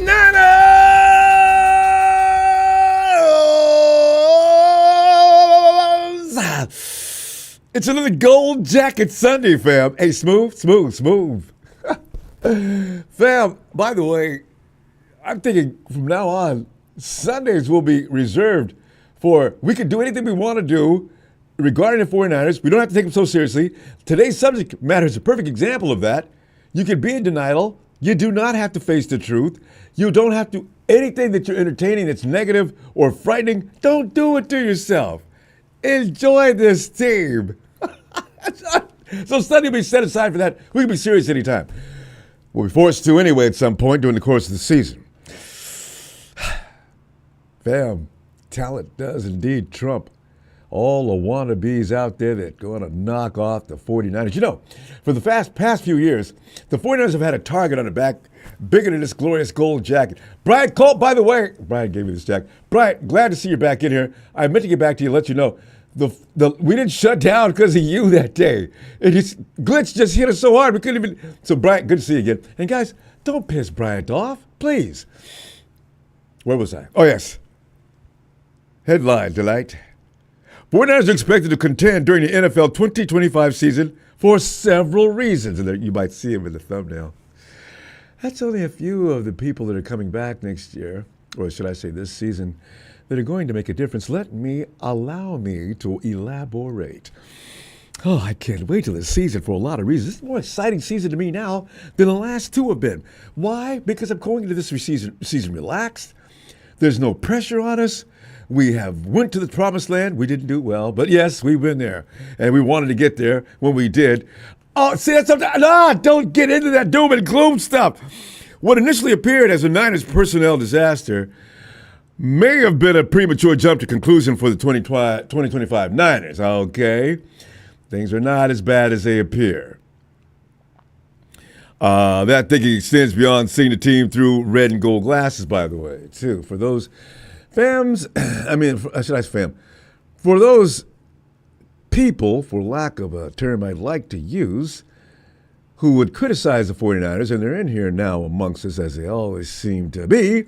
Niners! It's another Gold Jacket Sunday, fam. Hey, smooth. Fam, by the way, I'm thinking from now on, Sundays will be reserved for, we can do anything we want to do regarding the 49ers. We don't have to take them so seriously. Today's subject matter is a perfect example of that. You can be in denial. You do not have to face the truth. You don't have to, anything that you're entertaining that's negative or frightening, don't do it to yourself. Enjoy this team. So Sunday will be set aside for that. We can be serious anytime. We'll be forced to anyway at some point during the course of the season. Fam, talent does indeed trump all the wannabes out there that going to knock off the 49ers. You know, for the past few years, the 49ers have had a target on their back bigger than this glorious gold jacket. Brian Colt, by the way, Brian gave me this jacket. Brian, glad to see you back in here. I meant to get back to you, let you know. We didn't shut down because of you that day. Glitch just hit us so hard we couldn't even. So Brian, good to see you again. And guys, don't piss Bryant off, please. Where was I? Oh yes. Headline delight. 49ers are expected to contend during the NFL 2025 season for several reasons. And you might see them in the thumbnail. That's only a few of the people that are coming back next year, or should I say this season, that are going to make a difference. Allow me to elaborate. Oh, I can't wait till this season for a lot of reasons. This is a more exciting season to me now than the last two have been. Why? Because I'm going into this season relaxed. There's no pressure on us. We have went to the promised land. We didn't do well, but yes, we've been there. And we wanted to get there when we did. Oh, see, that's something. Don't get into that doom and gloom stuff. What initially appeared as a Niners personnel disaster may have been a premature jump to conclusion for the 2025 Niners, okay? Things are not as bad as they appear. That thinking extends beyond seeing the team through red and gold glasses, by the way, too. For those fams, for those people, for lack of a term I'd like to use, who would criticize the 49ers, and they're in here now amongst us as they always seem to be,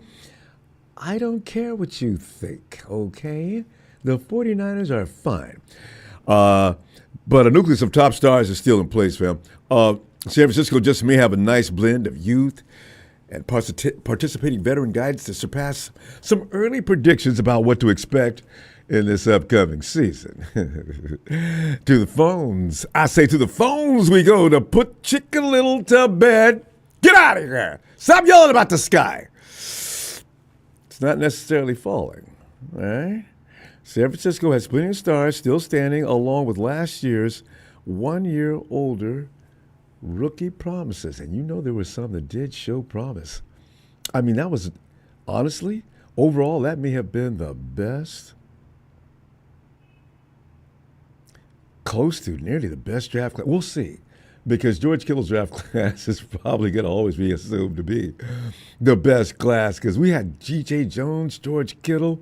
I don't care what you think, okay? The 49ers are fine. But a nucleus of top stars is still in place, fam. San Francisco just may have a nice blend of youth and participating veteran guidance to surpass some early predictions about what to expect in this upcoming season. To the phones. I say to the phones we go to put Chicken Little to bed. Get out of here. Stop yelling about the sky. It's not necessarily falling, all right? San Francisco has plenty of stars still standing along with last year's 1 year older rookie promises. And you know there were some that did show promise. I mean, that was, honestly, overall, that may have been the best, close to nearly the best draft class. We'll see. Because George Kittle's draft class is probably going to always be assumed to be the best class. Because we had G.J. Jones, George Kittle.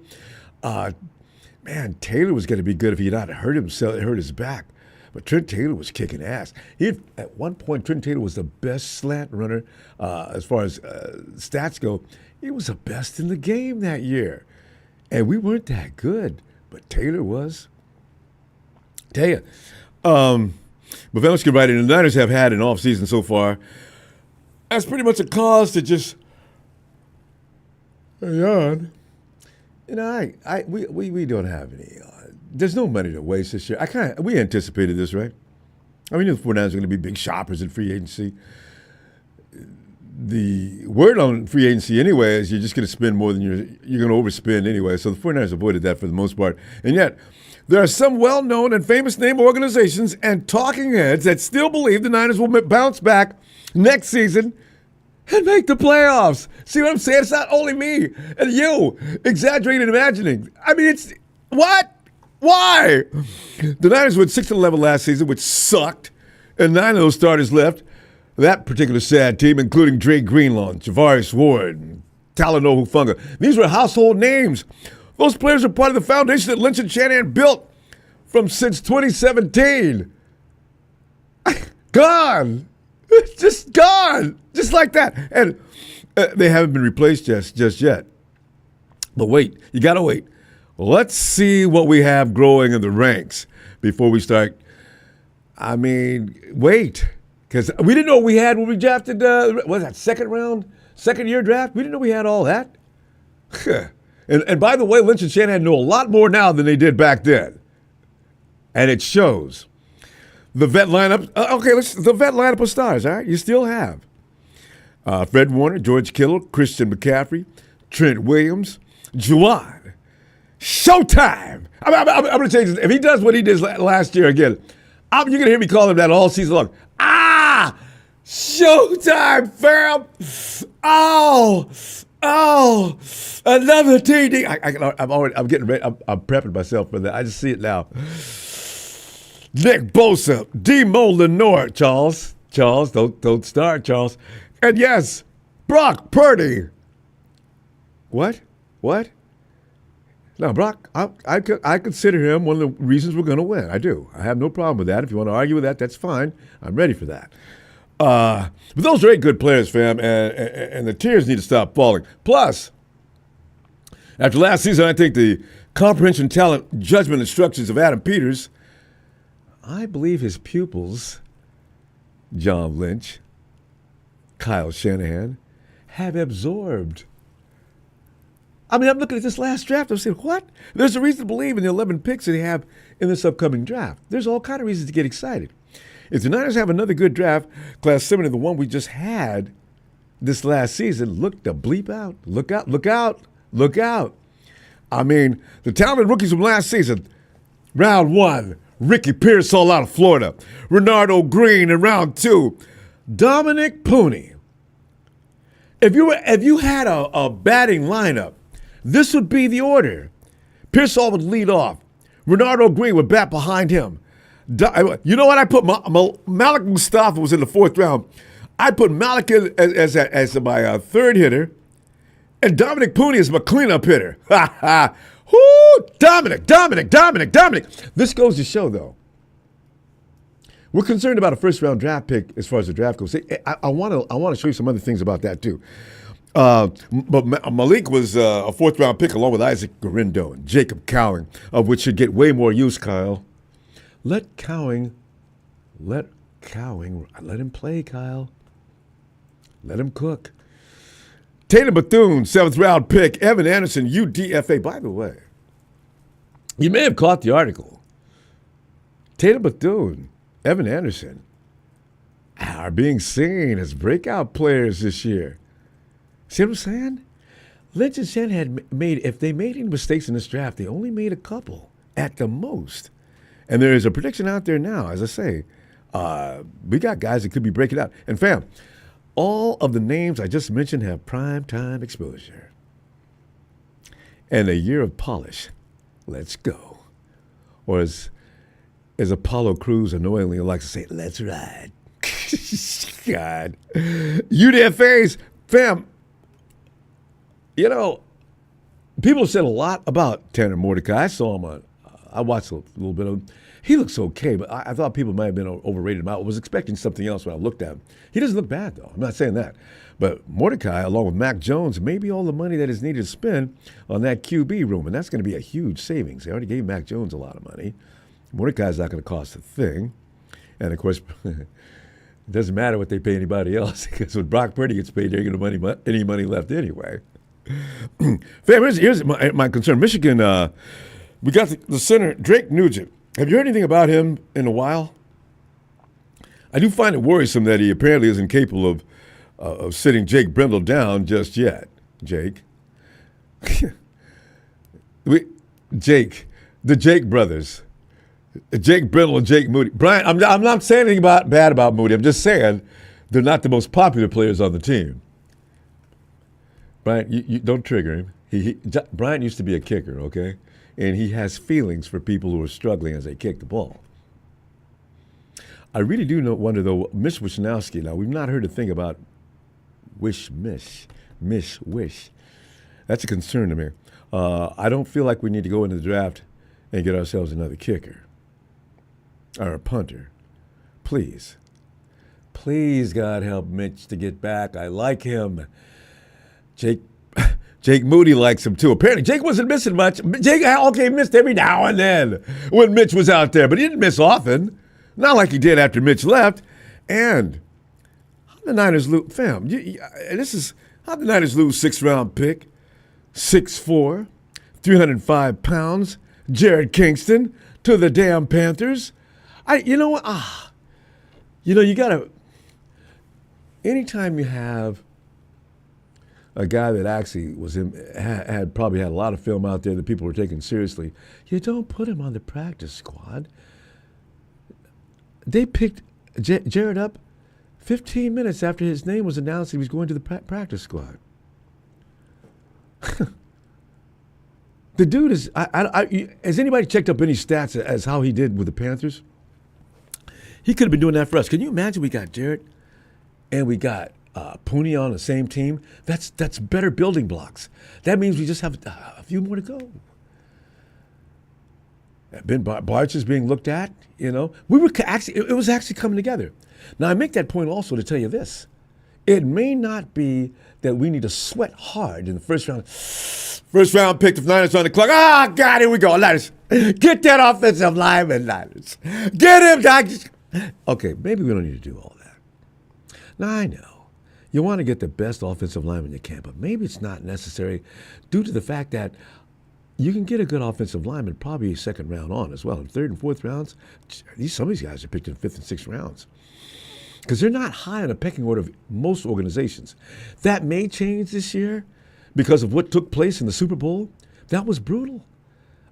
Man, Taylor was going to be good if he had not hurt his back. But Trent Taylor was kicking ass. At one point, Trent Taylor was the best slant runner as far as stats go. He was the best in the game that year. And we weren't that good. But Taylor was. Tell you. But let's get right in. The Niners have had an offseason so far. That's pretty much a cause to just hang on. You know, we don't have any. There's no money to waste this year. We anticipated this, right? I mean, the 49ers are going to be big shoppers in free agency. The word on free agency anyway is you're just going to spend more than you're going to overspend anyway. So the 49ers avoided that for the most part. And yet, there are some well-known and famous name organizations and talking heads that still believe the Niners will bounce back next season and make the playoffs. See what I'm saying? It's not only me and you exaggerating and imagining. I mean, it's what? Why? The Niners went 6-11 last season, which sucked, and 9 of those starters left. That particular sad team, including Dre Greenlaw, Javarius Ward, and Talanoa Hufanga. These were household names. Those players are part of the foundation that Lynch and Shanahan built since 2017. Gone. Just gone. Just like that. And They haven't been replaced just yet. But wait, you got to wait. Let's see what we have growing in the ranks before we start. I mean, wait. Because we didn't know we had when we drafted, what was that, second year draft? We didn't know we had all that. and by the way, Lynch and Shanahan know a lot more now than they did back then. And it shows. The vet lineup, the vet lineup of stars, all right? You still have Fred Warner, George Kittle, Christian McCaffrey, Trent Williams, Juwan. Showtime! I'm going to change this. If he does what he did last year again, you're going to hear me call him that all season long. Showtime, fam! Oh, another TD. I'm getting ready. I'm prepping myself for that. I just see it now. Nick Bosa, Demo Lenore, Charles, don't start, Charles. And yes, Brock Purdy. What? Now, Brock, I consider him one of the reasons we're going to win. I do. I have no problem with that. If you want to argue with that, that's fine. I'm ready for that. But those are 8 good players, fam, and the tiers need to stop falling. Plus, after last season, I think the comprehension, talent, judgment instructions of Adam Peters, I believe his pupils, John Lynch, Kyle Shanahan, have absorbed. I mean, I'm looking at this last draft. I'm saying, what? There's a reason to believe in the 11 picks that they have in this upcoming draft. There's all kind of reasons to get excited. If the Niners have another good draft class similar to the one we just had this last season, look the bleep out. Look out. I mean, the talented rookies from last season, round 1, Ricky Pearsall out of Florida. Renardo Green in round 2. Dominic Pooney. If you had a batting lineup, this would be the order. Pearsall would lead off. Renardo Green would bat behind him. You know what? I put Malik Mustafa was in the 4th round. I put Malik as my third hitter, and Dominic Pooney is my cleanup hitter. Whoo! Dominic. This goes to show, though, we're concerned about a first-round draft pick as far as the draft goes. I want to show you some other things about that too. But Malik was a 4th-round pick along with Isaac Garindo and Jacob Cowing, of which should get way more use, Kyle. Let him play, Kyle. Let him cook. Tatum Bethune, 7th-round pick. Evan Anderson, UDFA. By the way, you may have caught the article. Tatum Bethune, Evan Anderson are being seen as breakout players this year. See what I'm saying? Lynch and Shanahan if they made any mistakes in this draft, they only made a couple at the most. And there is a prediction out there now, as I say, we got guys that could be breaking out. And fam, all of the names I just mentioned have prime time exposure. And a year of polish. Let's go. Or as Apollo Crews annoyingly likes to say, let's ride. God. UDFAs, fam, you know, people have said a lot about Tanner Mordecai. I saw him I watched a little bit of him. He looks okay, but I thought people might have been overrated him. I was expecting something else when I looked at him. He doesn't look bad, though. I'm not saying that. But Mordecai, along with Mac Jones, may be all the money that is needed to spend on that QB room, and that's going to be a huge savings. They already gave Mac Jones a lot of money. Mordecai's not going to cost a thing. And, of course, it doesn't matter what they pay anybody else, because when Brock Purdy gets paid, there ain't going to be any money left anyway. Fam, here's my concern. Michigan, we got the center, Drake Nugent. Have you heard anything about him in a while? I do find it worrisome that he apparently isn't capable of sitting Jake Brendel down just yet. Jake. The Jake brothers. Jake Brendel and Jake Moody. Brian, I'm not saying anything bad about Moody. I'm just saying they're not the most popular players on the team. Brian, you don't trigger him. Brian used to be a kicker, okay? And he has feelings for people who are struggling as they kick the ball. I really do wonder, though, Mish Wisnowski, now we've not heard a thing about Wish. That's a concern to me. I don't feel like we need to go into the draft and get ourselves another kicker or a punter. Please, God help Mitch to get back. I like him. Jake Jake Moody likes him too. Apparently, Jake wasn't missing much. Jake, missed every now and then when Mitch was out there, but he didn't miss often. Not like he did after Mitch left. And how the Niners lose, fam? This is how the Niners lose 6th-round pick, 6'4", 305 pounds, Jared Kingston to the damn Panthers. You know what? You gotta. Anytime you have a guy that actually had probably had a lot of film out there that people were taking seriously, you don't put him on the practice squad. They picked Jared up 15 minutes after his name was announced he was going to the practice squad. The dude is. Has anybody checked up any stats as how he did with the Panthers? He could have been doing that for us. Can you imagine we got Jared and we got Pooney on the same team? That's better building blocks. That means we just have a few more to go. Ben Barch is being looked at. We were it was actually coming together. Now I make that point also to tell you this: it may not be that we need to sweat hard in the first round. First round pick, the Niners on the clock. God, here we go. Niners, get that offensive lineman, Niners. Get him, Doc. Okay, maybe we don't need to do all that. Now I know you want to get the best offensive lineman you can, but maybe it's not necessary due to the fact that you can get a good offensive lineman probably a second round on as well. In 3rd and 4th rounds, some of these guys are picked in 5th and 6th rounds because they're not high on the pecking order of most organizations. That may change this year because of what took place in the Super Bowl. That was brutal.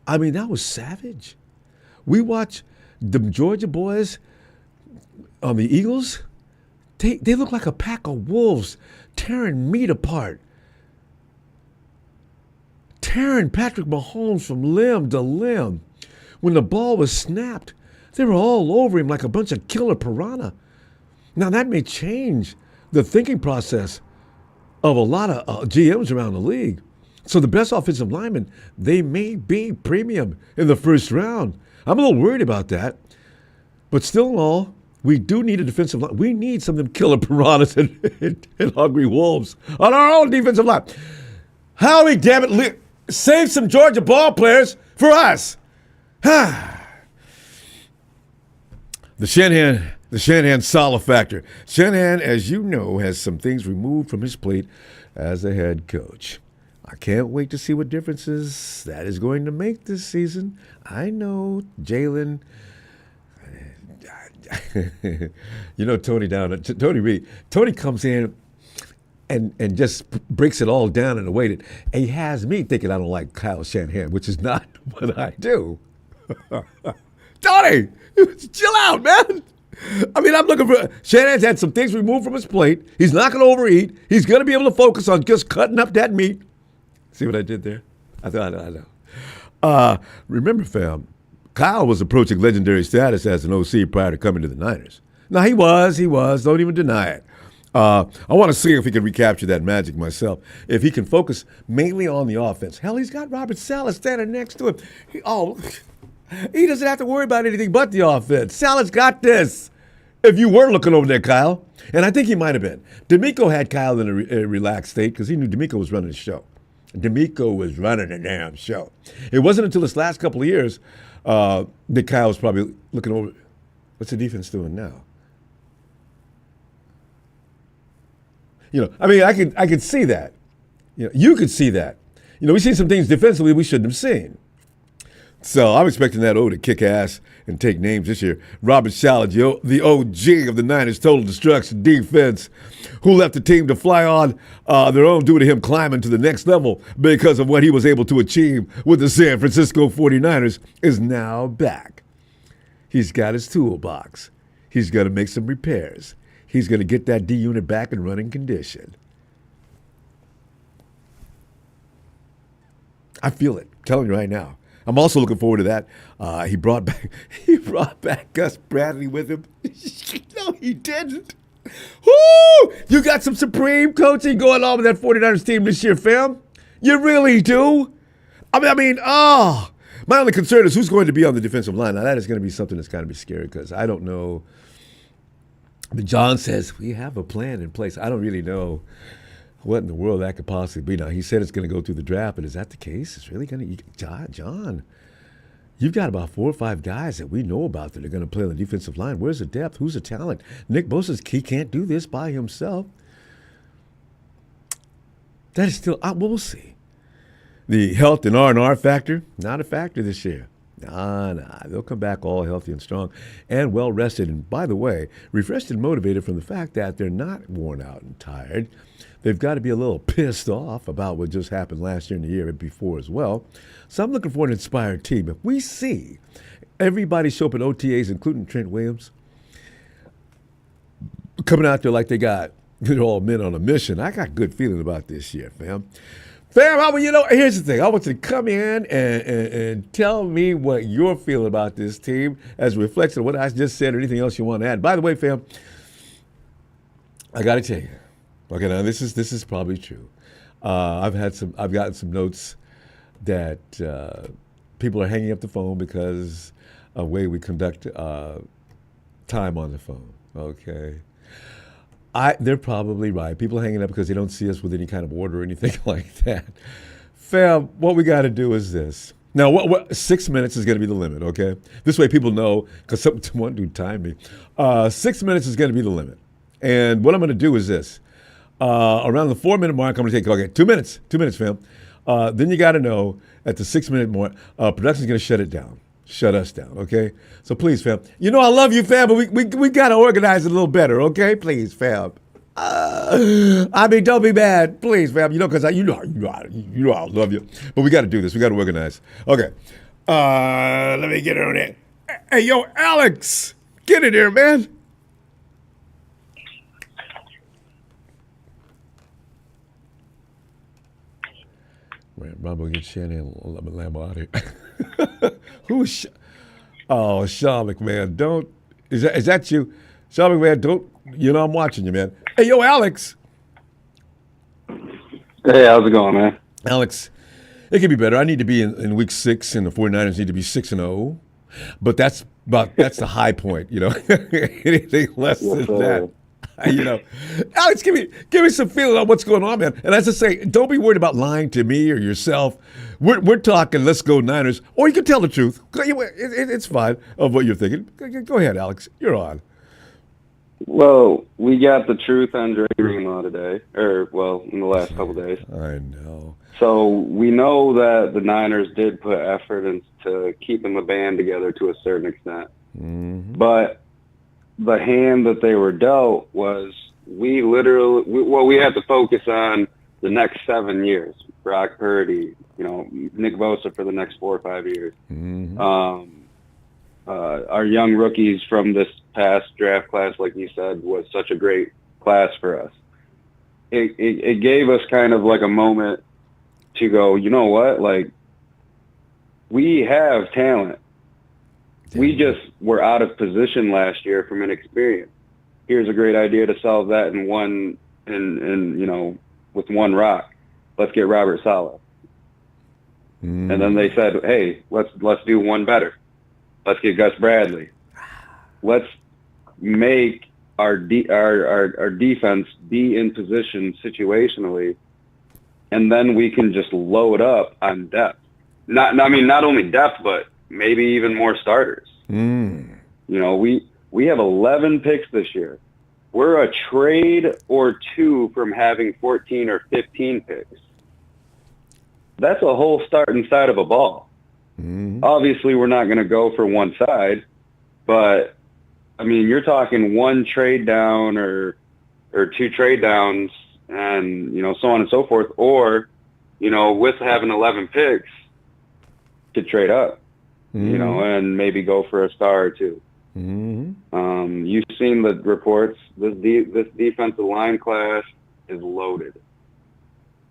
I mean, that was savage. We watch the Georgia boys on the Eagles. They look like a pack of wolves tearing meat apart. Tearing Patrick Mahomes from limb to limb. When the ball was snapped, they were all over him like a bunch of killer piranha. Now that may change the thinking process of a lot of GMs around the league. So the best offensive linemen, they may be premium in the first round. I'm a little worried about that. But still in all, we do need a defensive line. We need some of them killer piranhas and hungry wolves on our own defensive line. Howie, damn it, save some Georgia ball players for us. The Shanahan Salah factor. Shanahan, as you know, has some things removed from his plate as a head coach. I can't wait to see what differences that is going to make this season. I know Jalen. Tony Reed. Tony comes in and just breaks it all down in a way that he has me thinking I don't like Kyle Shanahan, which is not what I do. Tony, chill out, man. I mean, I'm looking for Shanahan's had some things removed from his plate. He's not going to overeat. He's going to be able to focus on just cutting up that meat. See what I did there? I know. Remember, fam, Kyle was approaching legendary status as an OC prior to coming to the Niners. Now, he was. Don't even deny it. I want to see if he can recapture that magic myself. If he can focus mainly on the offense. Hell, he's got Robert Saleh standing next to him. He doesn't have to worry about anything but the offense. Saleh's got this. If you were looking over there, Kyle, and I think he might have been. D'Amico had Kyle in a relaxed state because he knew D'Amico was running the show. D'Amico was running the damn show. It wasn't until this last couple of years that Kyle was probably looking over. What's the defense doing now? I could see that. You could see that. We've seen some things defensively we shouldn't have seen. So I'm expecting that O to kick ass and take names this year. Robert Saleh, the OG of the Niners' total destruction defense, who left the team to fly on their own due to him climbing to the next level because of what he was able to achieve with the San Francisco 49ers, is now back. He's got his toolbox. He's going to make some repairs. He's going to get that D unit back in running condition. I feel it. I'm telling you right now. I'm also looking forward to that. He brought back Gus Bradley with him. No, he didn't. Woo! You got some supreme coaching going on with that 49ers team this year, fam. You really do. My only concern is who's going to be on the defensive line. Now, that is going to be something that's going to be scary because I don't know. But John says we have a plan in place. I don't really know what in the world that could possibly be. Now, he said it's going to go through the draft, but is that the case? It's really going to, John, you've got about 4 or 5 guys that we know about that are going to play on the defensive line. Where's the depth? Who's the talent? Nick Bosa's, he can't do this by himself. That is still, we'll see. The health and R&R factor, not a factor this year. Nah. They'll come back all healthy and strong and well-rested. And by the way, refreshed and motivated from the fact that they're not worn out and tired. They've got to be a little pissed off about what just happened last year and the year before as well. So I'm looking for an inspired team. If we see everybody show up at OTAs, including Trent Williams, coming out there like they're all men on a mission, I got good feeling about this year, fam. Fam, here's the thing. I want you to come in and tell me what you're feeling about this team as a reflection of what I just said or anything else you want to add. By the way, fam, I got to tell you. Okay, now this is probably true. I've gotten some notes that people are hanging up the phone because of the way we conduct time on the phone. Okay. They're probably right. People are hanging up because they don't see us with any kind of order or anything like that. Fam, what we got to do is this. Now, what 6 minutes is going to be the limit, okay? This way people know, because someone do time me. 6 minutes is going to be the limit. And what I'm going to do is this. Around the 4-minute mark, I'm going to take, okay, 2 minutes. 2 minutes, fam. Then you got to know at the 6-minute mark, production's going to shut it down. Shut us down, okay? So please, fam. You know I love you, fam, but we got to organize it a little better, okay? Please, fam. Don't be mad. Please, fam. Because you know I love you. But we got to do this. We got to organize. Okay. Let me get on it. Hey, yo, Alex. Get in here, man. Man, Ronbo, get Shannon and Lambo out here. Who's Sean McMahon? Don't is that you? Sean McMahon, don't I'm watching you, man. Hey, yo, Alex. Hey, how's it going, man? Alex, it could be better. I need to be in week 6 and the 49ers need to be 6-0. But that's the high point, Anything less than that. Alex, give me some feeling on what's going on, man. And as I say, don't be worried about lying to me or yourself. We're talking, let's go Niners. Or you can tell the truth. It's fine of what you're thinking. Go ahead, Alex. You're on. Well, we got the truth on Dre Greenlaw today, in the last couple days. I know. So we know that the Niners did put effort into keeping the band together to a certain extent. Mm-hmm. But the hand that they were dealt was we had to focus on the next 7 years. Brock Purdy, Nick Bosa for the next 4 or 5 years. Mm-hmm. Our young rookies from this past draft class, like you said, was such a great class for us. It gave us kind of like a moment to go, you know what? Like, we have talent. We just were out of position last year from inexperience. Here's a great idea to solve that with one rock. Let's get Robert Saleh. Mm. And then they said, hey, let's do one better. Let's get Gus Bradley. Let's make our defense be in position situationally, and then we can just load up on depth. Not only depth, but maybe even more starters. Mm. We have 11 picks this year. We're a trade or two from having 14 or 15 picks. That's a whole starting side of a ball. Mm. Obviously, we're not going to go for one side, but you're talking one trade down or 2 trade downs, and so on and so forth. Or, with having 11 picks, to trade up. And maybe go for a star or 2. Mm-hmm. You've seen the reports. This defensive line class is loaded.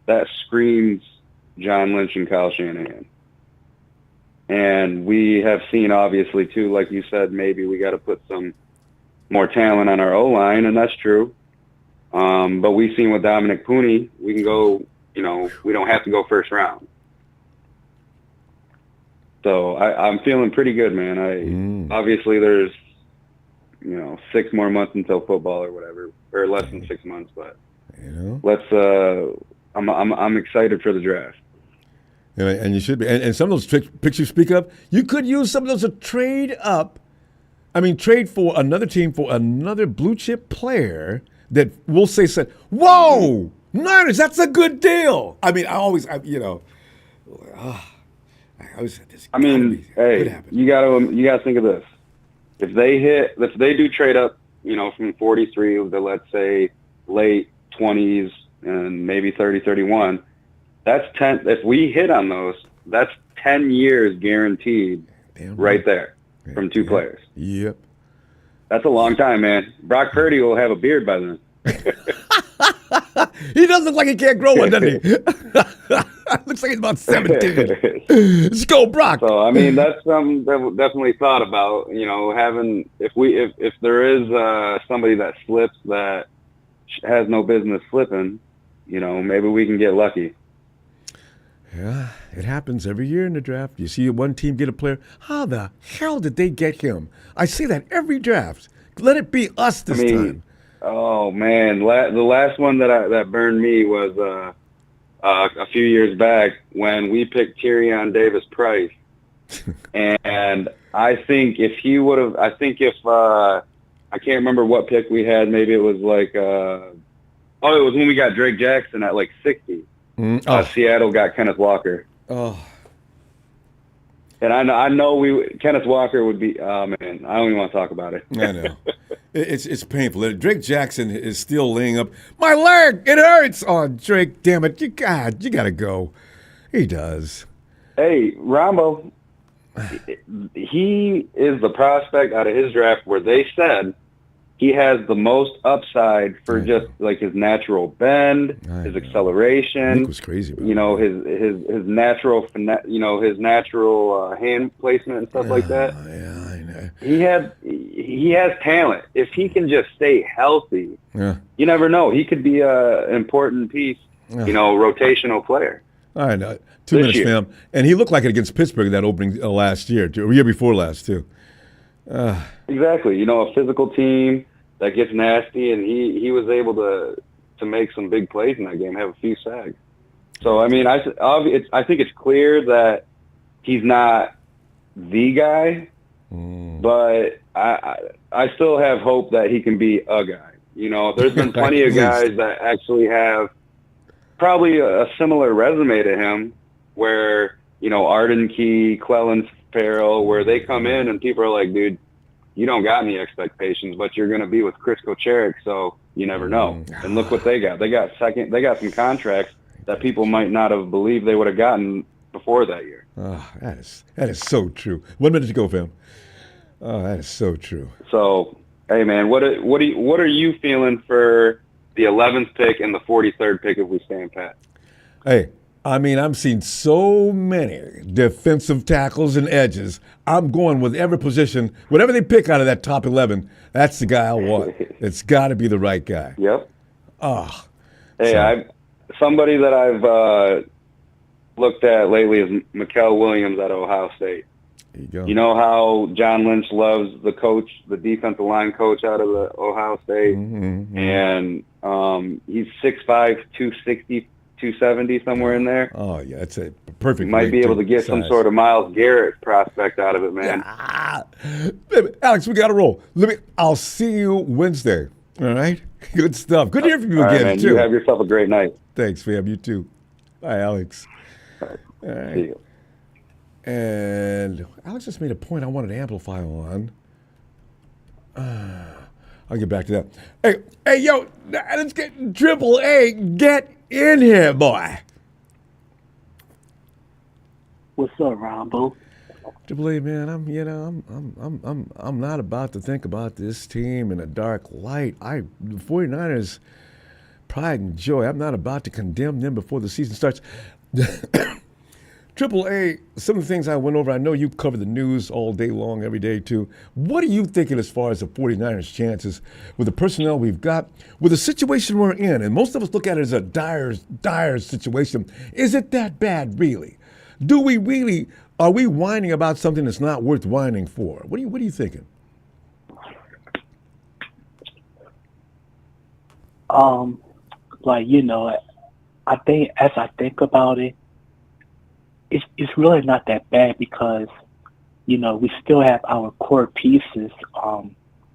That screams John Lynch and Kyle Shanahan. And we have seen, obviously, too, like you said, maybe we got to put some more talent on our O-line, and that's true. But we've seen with Dominic Pooney, we can go, we don't have to go first round. So I'm feeling pretty good, man. Obviously there's, 6 more months until football or whatever, or less than 6 months, but You know, I'm excited for the draft. and you should be. And some of those picks you speak of, you could use some of those to trade up. I mean, trade for another team for another blue chip player that we'll say said, "Whoa, Niners, that's a good deal." I mean, I always said this. I mean, hey, you gotta think of this. If they do trade up, from 43 to, let's say, late 20s and maybe 30, 31, that's 10. If we hit on those, that's 10 years guaranteed right there from two players. Yep. That's a long time, man. Brock Purdy will have a beard by then. He does look like he can't grow one, doesn't he? Looks like he's about 17. Let's go, Brock. So, I mean, that's something that we definitely thought about, having, if there is somebody that slips that has no business slipping, maybe we can get lucky. Yeah, it happens every year in the draft. You see one team get a player. How the hell did they get him? I see that every draft. Let it be us this time. Oh, man. The last one that burned me was a few years back when we picked Tyrion Davis-Price. And I think if he would have – I can't remember what pick we had. Maybe it was like it was when we got Drake Jackson at like 60. Seattle got Kenneth Walker. Oh. And I know Kenneth Walker would be. Oh man, I don't even want to talk about it. I know, it's painful. Drake Jackson is still laying up. My leg, it hurts. Oh, Drake, damn it, you gotta go. He does. Hey, Ronbo, he is the prospect out of his draft where they said he has the most upside for just like his natural bend, his acceleration. Nick was crazy about his natural, his natural hand placement and stuff like that. Yeah, I know. He has talent. If he can just stay healthy, you never know. He could be an important piece, rotational player. All right, 2 minutes, fam. And he looked like it against Pittsburgh that opening last year, or year before last too. Exactly. A physical team that gets nasty, and he was able to make some big plays in that game, have a few sags. So, I mean, I think it's clear that he's not the guy, but I still have hope that he can be a guy. There's been plenty of guys that actually have probably a similar resume to him where, Arden Key, Clellan Farrell, where they come in and people are like, dude, you don't got any expectations, but you're going to be with Chris Kocherik, so you never know. And look what they got. They got some contracts that people might not have believed they would have gotten before that year. Oh, that is so true. 1 minute to go, fam. Oh, that is so true. So, hey, man, what are you feeling for the 11th pick and the 43rd pick if we stand pat? Hey, I mean, I'm seeing so many defensive tackles and edges. I'm going with every position. Whatever they pick out of that top 11, that's the guy I want. It's got to be the right guy. Yep. Hey, somebody that I've looked at lately is Mikael Williams at Ohio State. There you go. You know how John Lynch loves the defensive line coach out of the Ohio State, and he's 6'5", 260, 270, somewhere in there. Oh, yeah, that's a perfect. You might be able to get some sort of Myles Garrett prospect out of it, man. Alex, we got to roll. I'll see you Wednesday. All right? Good stuff. Good to hear from you again, man, too. You have yourself a great night. Thanks, fam. You too. Bye, Alex. All right. See you. And Alex just made a point I wanted to amplify on. I'll get back to that. Hey, yo, let's get Triple A. Get in here, boy. What's up, Ronbo? Triple A, man, I'm not about to think about this team in a dark light. The 49ers, pride and joy. I'm not about to condemn them before the season starts. Triple A, some of the things I went over, I know you cover the news all day long, every day too. What are you thinking as far as the 49ers' chances with the personnel we've got, with the situation we're in? And most of us look at it as a dire situation. Is it that bad, really? Are we whining about something that's not worth whining for? What are you thinking? like, I think as I think about it, it's really not that bad because, we still have our core pieces.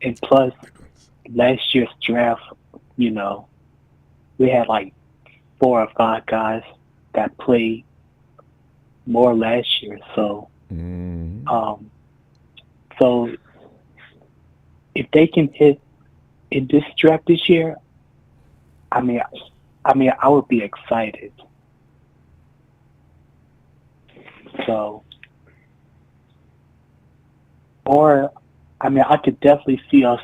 And plus last year's draft, we had like 4 or 5 guys that played more last year. So, so if they can hit in this draft this year, I mean, I would be excited. So, or, I could definitely see us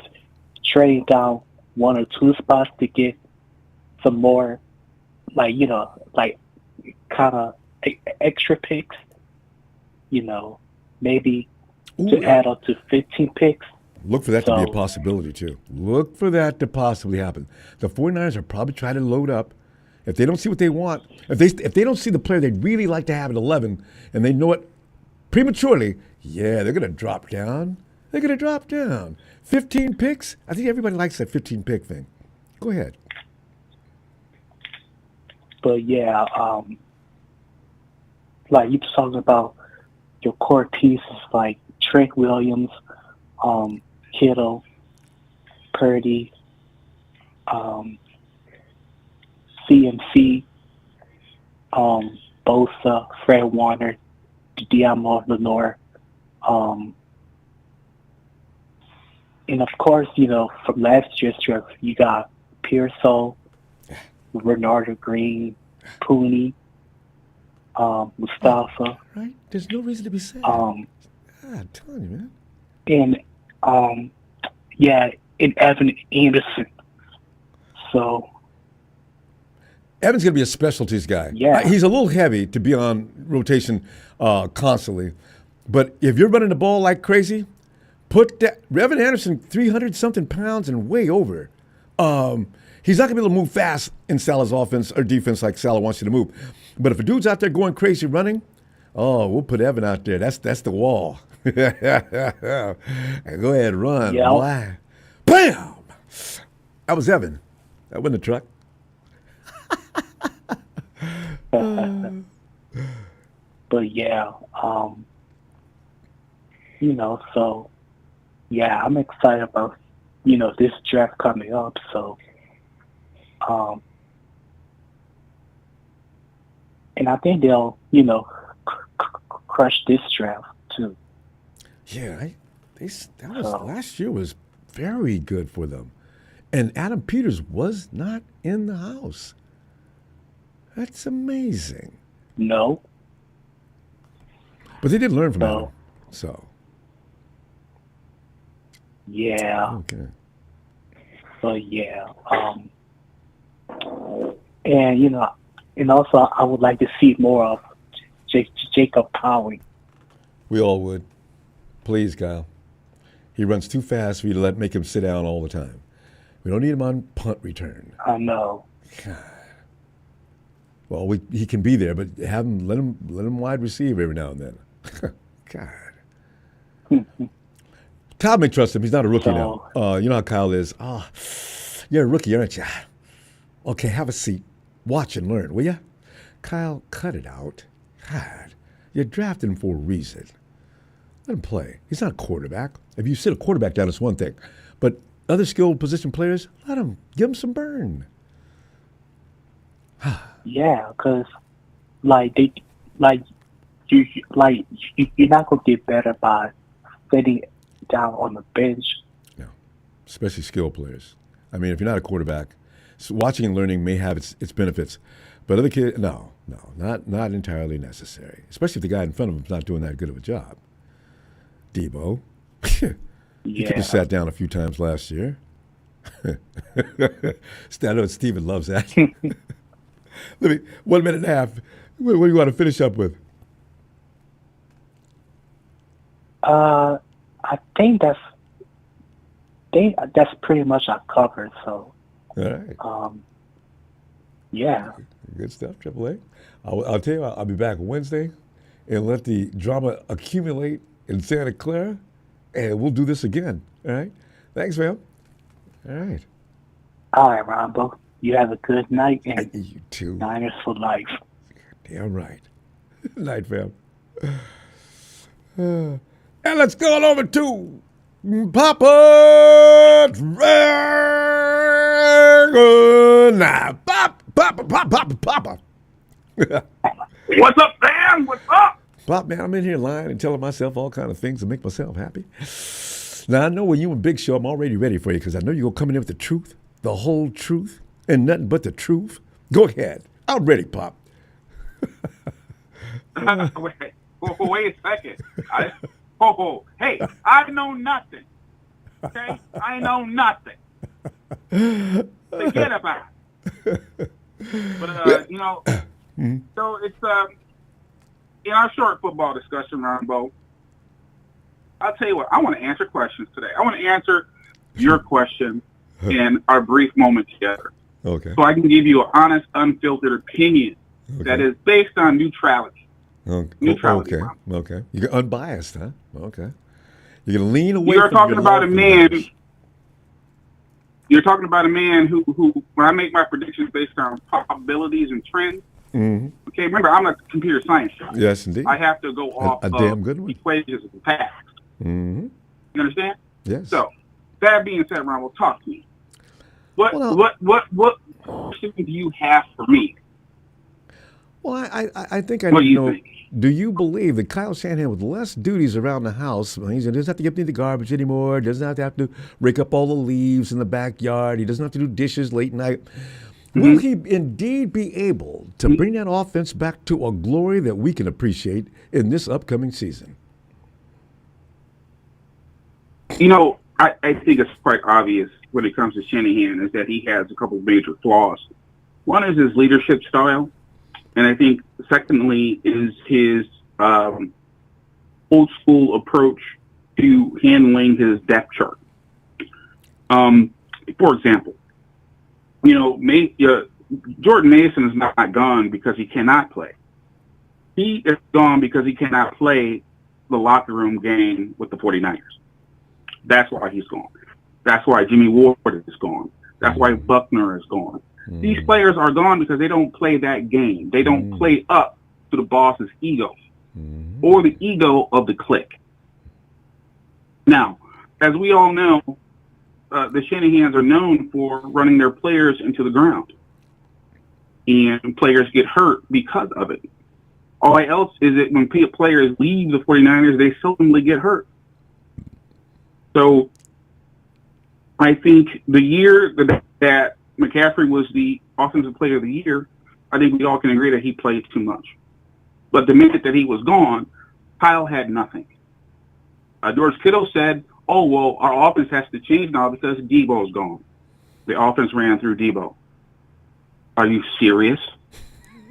trading down 1 or 2 spots to get some more, like, kind of extra picks, maybe to add up to 15 picks. Look for that to be a possibility, too. Look for that to possibly happen. The 49ers are probably trying to load up. If they don't see what they want, if they don't see the player they'd really like to have at 11, and they know it prematurely, they're going to drop down. They're going to drop down. 15 picks? I think everybody likes that 15 pick thing. Go ahead. But like you talking about your core pieces like Trent Williams, Kittle, Purdy, CMC, Bosa, Fred Warner, Diamo Lenore, and of course, from last year's draft, you got Pearso, Bernardo Green, Pooney, Mustafa. Right? There's no reason to be sad. I'm telling you, man. And and Evan Anderson. So Evan's going to be a specialties guy. Yeah. He's a little heavy to be on rotation constantly. But if you're running the ball like crazy, put that Evan Anderson 300-something pounds and way over. He's not going to be able to move fast in Salah's offense or defense like Salah wants you to move. But if a dude's out there going crazy running, we'll put Evan out there. That's the wall. Go ahead, run. Yeah. Why? Bam! That was Evan. That wasn't a truck. But so I'm excited about this draft coming up. So, and I think they'll crush this draft too. Yeah, last year was very good for them, and Adam Peters was not in the house. That's amazing. No. But they did learn from Adam. So. Yeah. Okay. But and and also I would like to see more of Jacob Cowing. We all would. Please, Kyle. He runs too fast for you to make him sit down all the time. We don't need him on punt return. I know. God. Well, he can be there, but let him wide receive every now and then. God. Kyle may trust him. He's not a rookie now. You know how Kyle is. You're a rookie, aren't you? Okay, have a seat. Watch and learn, will you? Kyle, cut it out. God, you're drafting him for a reason. Let him play. He's not a quarterback. If you sit a quarterback down, it's one thing. But other skilled position players, let him. Give him some burn. Yeah, because you're not gonna get better by sitting down on the bench. No, especially skilled players. I mean, if you're not a quarterback, watching and learning may have its benefits, but other kids, no, not entirely necessary. Especially if the guy in front of him is not doing that good of a job. Debo, he could have sat down a few times last year. I know Steven loves that. 1 minute and a half. What do you want to finish up with? I think that's pretty much I covered. So, all right. Yeah. Good stuff, Triple A. I'll tell you, I'll be back Wednesday, and let the drama accumulate in Santa Clara, and we'll do this again. All right. Thanks, fam. All right. All right, Ronbo. You have a good night, and You too. Niners for life. Damn right. Night, fam. And let's go on over to Papa Dragon. Now, Papa. What's up, fam? What's up? Pop, man, I'm in here lying and telling myself all kind of things to make myself happy. Now, I know when you and Big Show, I'm already ready for you because I know you're going to come in with the truth, the whole truth, and nothing but the truth. Go ahead. I'm ready, Pop. Wait a second. Hey, I know nothing. Okay? I know nothing. Forget about it. But, so it's, in our short football discussion, Ronbo, I'll tell you what, I want to answer questions today. I want to answer your question in our brief moment together. Okay. So I can give you an honest, unfiltered opinion that is based on neutrality. Neutrality. Okay. You're unbiased, huh? Okay. You're gonna lean away. You're from talking your about a love for man. the You're talking about a man who, when I make my predictions based on probabilities and trends. Mm-hmm. Okay, remember, I'm a computer science guy. Yes, indeed. I have to go off a damn good one. equations of the past. Mm-hmm. You understand? Yes. So, that being said, Ron, talk to me. What question do you have for me? Well, I think I What do need you to know. think? Do you believe that Kyle Shanahan, with less duties around the house, he doesn't have to get me the garbage anymore, doesn't have to rake up all the leaves in the backyard, he doesn't have to do dishes late night. Will he indeed be able to bring that offense back to a glory that we can appreciate in this upcoming season? You know, I think it's quite obvious when it comes to Shanahan is that he has a couple of major flaws. One is his leadership style, and I think secondly is his old school approach to handling his depth chart. For example, Jordan Mason is not gone because he cannot play. He is gone because he cannot play the locker room game with the 49ers. That's why he's gone. That's why Jimmy Ward is gone. That's why Buckner is gone. These players are gone because they don't play that game. They don't play up to the boss's ego or the ego of the clique. Now, as we all know, the Shanahans are known for running their players into the ground. And players get hurt because of it. All else is that when players leave the 49ers, they seldomly get hurt. So I think the year that McCaffrey was the offensive player of the year, I think we all can agree that he played too much. But the minute that he was gone, Kyle had nothing. George Kittle said, oh, well, our offense has to change now because Debo's gone. The offense ran through Debo. Are you serious?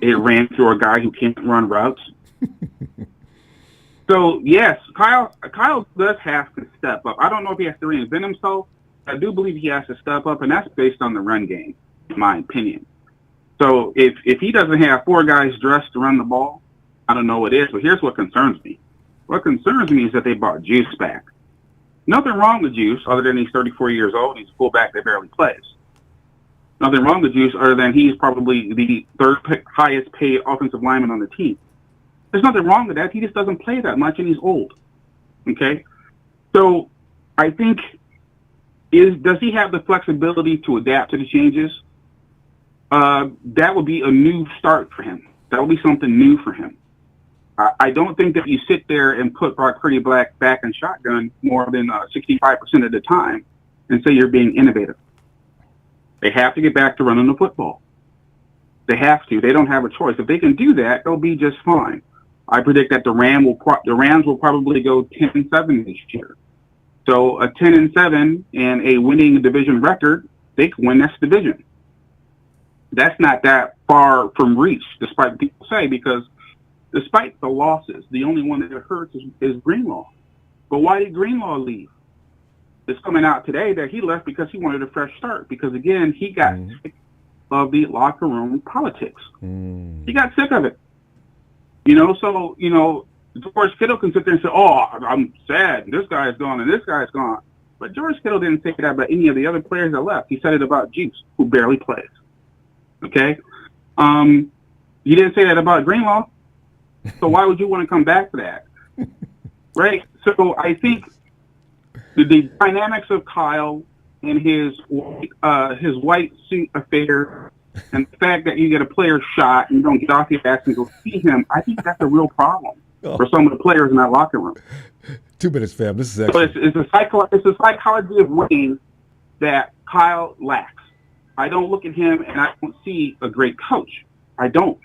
It ran through a guy who can't run routes? So, yes, Kyle does have to step up. I don't know if he has to reinvent himself. I do believe he has to step up, and that's based on the run game, in my opinion. So if he doesn't have four guys dressed to run the ball, I don't know what is, but here's what concerns me. What concerns me is that they brought Juice back. Nothing wrong with Juice other than he's 34 years old and he's a fullback that barely plays. Nothing wrong with Juice other than he's probably the third highest paid offensive lineman on the team. There's nothing wrong with that. He just doesn't play that much and he's old. Okay? So I think, does he have the flexibility to adapt to the changes? That would be a new start for him. That would be something new for him. I don't think that you sit there and put Brock Purdy back in shotgun more than 65% of the time and say you're being innovative. They have to get back to running the football. They have to. They don't have a choice. If they can do that, they'll be just fine. I predict that the Rams will probably go 10-7 this year. So a 10-7 and a winning division record, they can win this division. That's not that far from reach, despite what people say, because despite the losses, the only one that hurts is Greenlaw. But why did Greenlaw leave? It's coming out today that he left because he wanted a fresh start. Because, again, he got sick of the locker room politics. He got sick of it. So, George Kittle can sit there and say, oh, I'm sad. This guy's gone and this guy's gone. But George Kittle didn't say that about any of the other players that left. He said it about Juice, who barely plays. Okay. You didn't say that about Greenlaw. So why would you want to come back to that? Right? So I think the dynamics of Kyle and his white suit affair and the fact that you get a player shot and you don't get off your ass and go see him, I think that's a real problem for some of the players in that locker room. 2 minutes, fam. This is So excellent. it's a psychology of winning that Kyle lacks. I don't look at him and I don't see a great coach. I don't.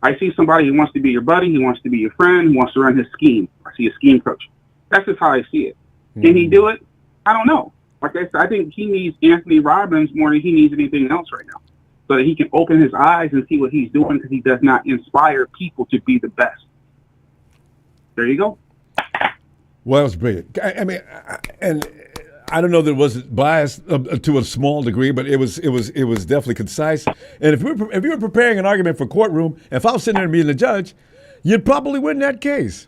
I see somebody who wants to be your buddy, he wants to be your friend, who wants to run his scheme. I see a scheme coach. That's just how I see it. Can he do it? I don't know. Like I said, I think he needs Anthony Robbins more than he needs anything else right now, so that he can open his eyes and see what he's doing, because he does not inspire people to be the best. There you go. Well, that was brilliant. I mean, and I don't know that it wasn't biased to a small degree, but it was definitely concise. And if you were preparing an argument for courtroom, if I was sitting there and being the judge, you'd probably win that case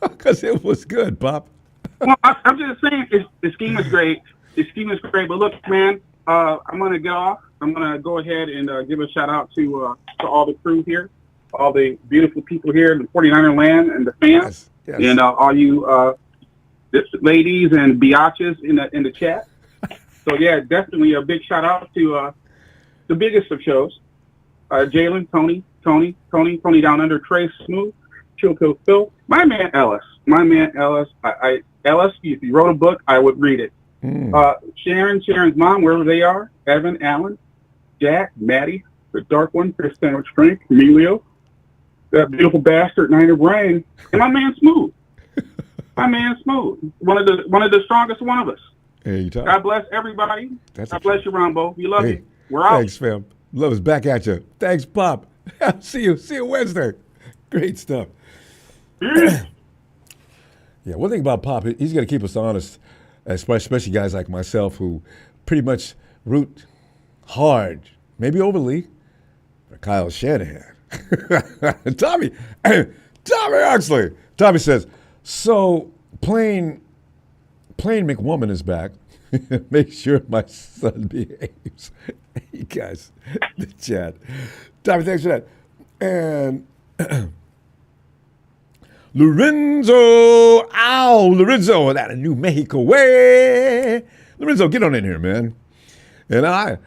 because it was good, Pop. Well, I'm just saying, the scheme is great. The scheme is great. But look, man, I'm going to get off. I'm going to go ahead and give a shout out to all the crew here, all the beautiful people here, the 49er land and the fans, Yes. and all you ladies and biatches in the chat. So yeah, definitely a big shout out to the biggest of shows, Jalen, Tony down under, Trey Smooth, Chill Kill Phil, my man Ellis. Ellis, if you wrote a book, I would read it. Sharon's mom, wherever they are, Evan, Allen, Jack, Maddie, the dark one, Chris Sandwich Frank, Emilio, that beautiful bastard, Niner Brian, and my man Smooth. One of the strongest one of us. Hey, you talk. God bless everybody. God bless you, Ronbo. We love you. We're out. Thanks, fam. Love is back at you. Thanks, Pop. See you Wednesday. Great stuff. Yeah, one thing about Pop, he's going to keep us honest, especially guys like myself who pretty much root hard, maybe overly, for Kyle Shanahan. Tommy Oxley. Tommy says, so Plain McWoman is back. Make sure my son behaves. You guys, the chat. Tommy, thanks for that. And Lorenzo, out of New Mexico way. Lorenzo, get on in here, man. And